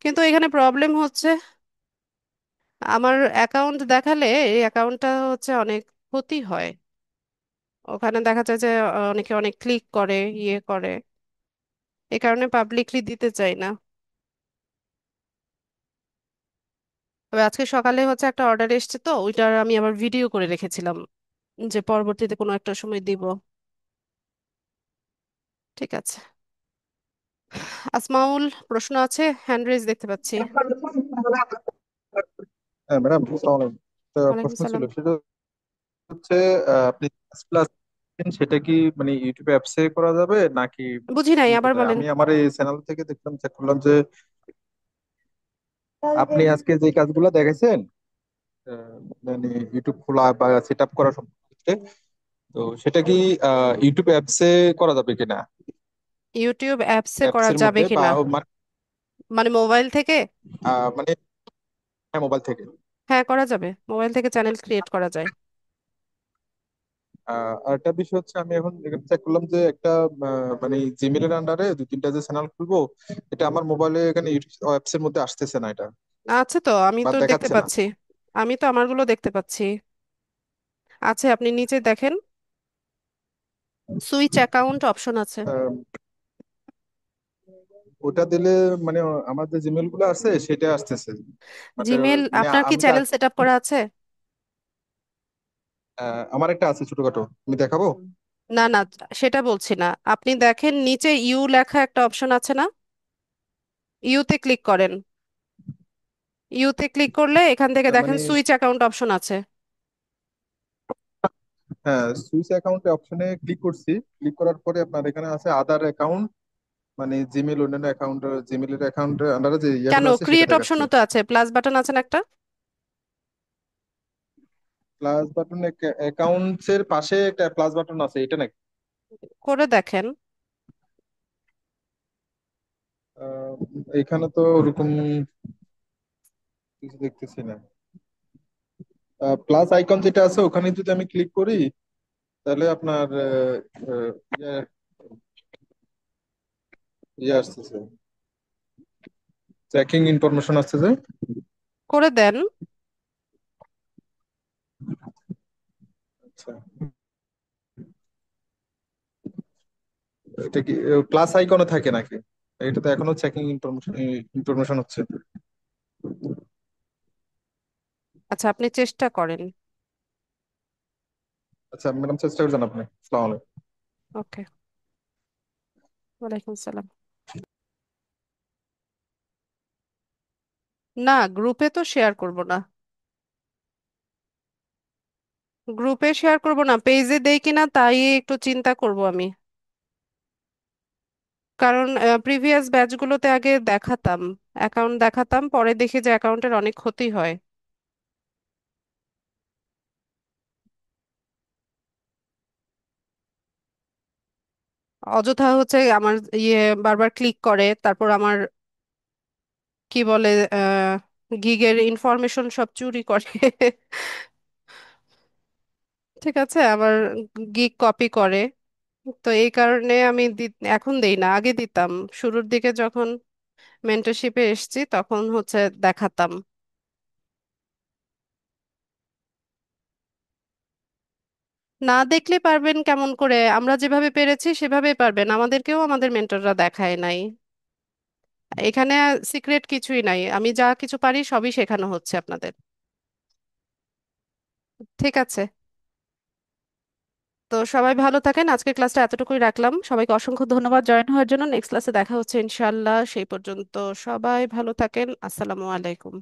কিন্তু এখানে প্রবলেম হচ্ছে, আমার অ্যাকাউন্ট দেখালে এই অ্যাকাউন্টটা হচ্ছে অনেক ক্ষতি হয়। ওখানে দেখা যায় যে অনেকে অনেক ক্লিক করে, ইয়ে করে, এই কারণে পাবলিকলি দিতে চাই না। তবে আজকে সকালে হচ্ছে একটা অর্ডার এসেছে, তো ওইটার আমি আবার ভিডিও করে রেখেছিলাম যে পরবর্তীতে কোনো একটা সময় দিব। ঠিক আছে। আসমাউল, প্রশ্ন আছে? হ্যান্ড রেজ দেখতে পাচ্ছি। হ্যাঁ ম্যাডাম, আসসালামু আলাইকুম। একটা ওয়ালাইকুম প্রশ্ন ছিল, সালাম। সেটা হচ্ছে আপনি ক্লাস সেটা কি মানে ইউটিউব অ্যাপসে করা যাবে নাকি বুঝি নাই, আবার কোথায়? বলেন। আমি আমার এই চ্যানেল থেকে দেখলাম, চেক করলাম যে আপনি আজকে যে কাজগুলো দেখাইছেন, মানে ইউটিউব খোলা বা সেট আপ করা সব ক্ষেত্রে, তো সেটা কি ইউটিউব অ্যাপসে করা যাবে কিনা? ইউটিউব অ্যাপসে করা অ্যাপসের যাবে মধ্যে বা কিনা? মানে মানে মোবাইল থেকে? মানে হ্যাঁ, মোবাইল থেকে। হ্যাঁ, করা যাবে, মোবাইল থেকে চ্যানেল ক্রিয়েট করা যায়। আর একটা বিষয় হচ্ছে, আমি এখন চেক করলাম যে একটা মানে জিমেলের আন্ডারে দুই তিনটা যে চ্যানেল খুলবো, এটা আমার মোবাইলে এখানে ইউটিউব অ্যাপসের মধ্যে আসতেছে না, এটা আছে তো, আমি বা তো দেখতে দেখাচ্ছে না। পাচ্ছি। আমি তো আমারগুলো দেখতে পাচ্ছি। আছে, আপনি নিচে দেখেন, সুইচ অ্যাকাউন্ট অপশন আছে। আহ, ওটা দিলে মানে আমার যে জিমেল গুলো আছে সেটা আসতেছে, বাট জিমেল, মানে আপনার কি আমি তো চ্যানেল সেট আপ করা আছে? আমার একটা আছে ছোটখাটো, আমি দেখাবো। না না, সেটা বলছি না। আপনি দেখেন নিচে ইউ লেখা একটা অপশন আছে না? ইউতে ক্লিক করেন। ইউতে ক্লিক করলে এখান থেকে দেখেন মানে সুইচ অ্যাকাউন্ট অপশন আছে। হ্যাঁ, সুইচ অ্যাকাউন্টে অপশনে ক্লিক করছি। ক্লিক করার পরে আপনার এখানে আছে আদার অ্যাকাউন্ট, মানে জিমেল, অন্যান্য অ্যাকাউন্ট, জিমেলের অ্যাকাউন্টের আন্ডারে যে কেন, ইয়াগুলো আছে সেটা ক্রিয়েট দেখাচ্ছে। অপশনও তো আছে, প্লাস বাটন আছে না একটা? প্লাস বাটন, অ্যাকাউন্টস এর পাশে একটা প্লাস বাটন আছে, এটা নাকি? করে দেখেন। আহ, এখানে তো ওরকম কিছু দেখতেছি না। প্লাস আইকন যেটা আছে ওখানে যদি আমি ক্লিক করি, তাহলে আপনার আহ, ইয়ে ইয়ে আসতেছে, ট্র্যাকিং ইনফরমেশন আসতেছে। করে দেন। আচ্ছা, এটা কি প্লাস আইকনে থাকে নাকি? এটা তো এখনো চেকিং ইনফরমেশন ইনফরমেশন হচ্ছে। আচ্ছা, আপনি চেষ্টা করেন। আচ্ছা ম্যাডাম, চেষ্টা করছেন আপনি? আসসালামু আলাইকুম। ওকে, ওয়ালাইকুম সালাম। না, গ্রুপে তো শেয়ার করব না। গ্রুপে শেয়ার করব না, পেজে দেই কিনা তাই একটু চিন্তা করব আমি। কারণ প্রিভিয়াস ব্যাচগুলোতে আগে দেখাতাম, অ্যাকাউন্ট দেখাতাম, পরে দেখি যে অ্যাকাউন্টের অনেক ক্ষতি হয়। অযথা হচ্ছে আমার ইয়ে বারবার ক্লিক করে, তারপর আমার কি বলে গিগের ইনফরমেশন সব চুরি করে। ঠিক আছে, আবার গিগ কপি করে। তো এই কারণে আমি এখন দেই না, আগে দিতাম। শুরুর দিকে যখন মেন্টরশিপে এসেছি তখন হচ্ছে দেখাতাম। না দেখলে পারবেন কেমন করে? আমরা যেভাবে পেরেছি সেভাবে পারবেন, আমাদেরকেও আমাদের মেন্টররা দেখায় নাই। এখানে সিক্রেট কিছুই নাই, আমি যা কিছু পারি সবই শেখানো হচ্ছে আপনাদের। ঠিক আছে, তো সবাই ভালো থাকেন, আজকের ক্লাসটা এতটুকুই রাখলাম। সবাইকে অসংখ্য ধন্যবাদ জয়েন হওয়ার জন্য। নেক্সট ক্লাসে দেখা হচ্ছে ইনশাল্লাহ, সেই পর্যন্ত সবাই ভালো থাকেন। আসসালামু আলাইকুম।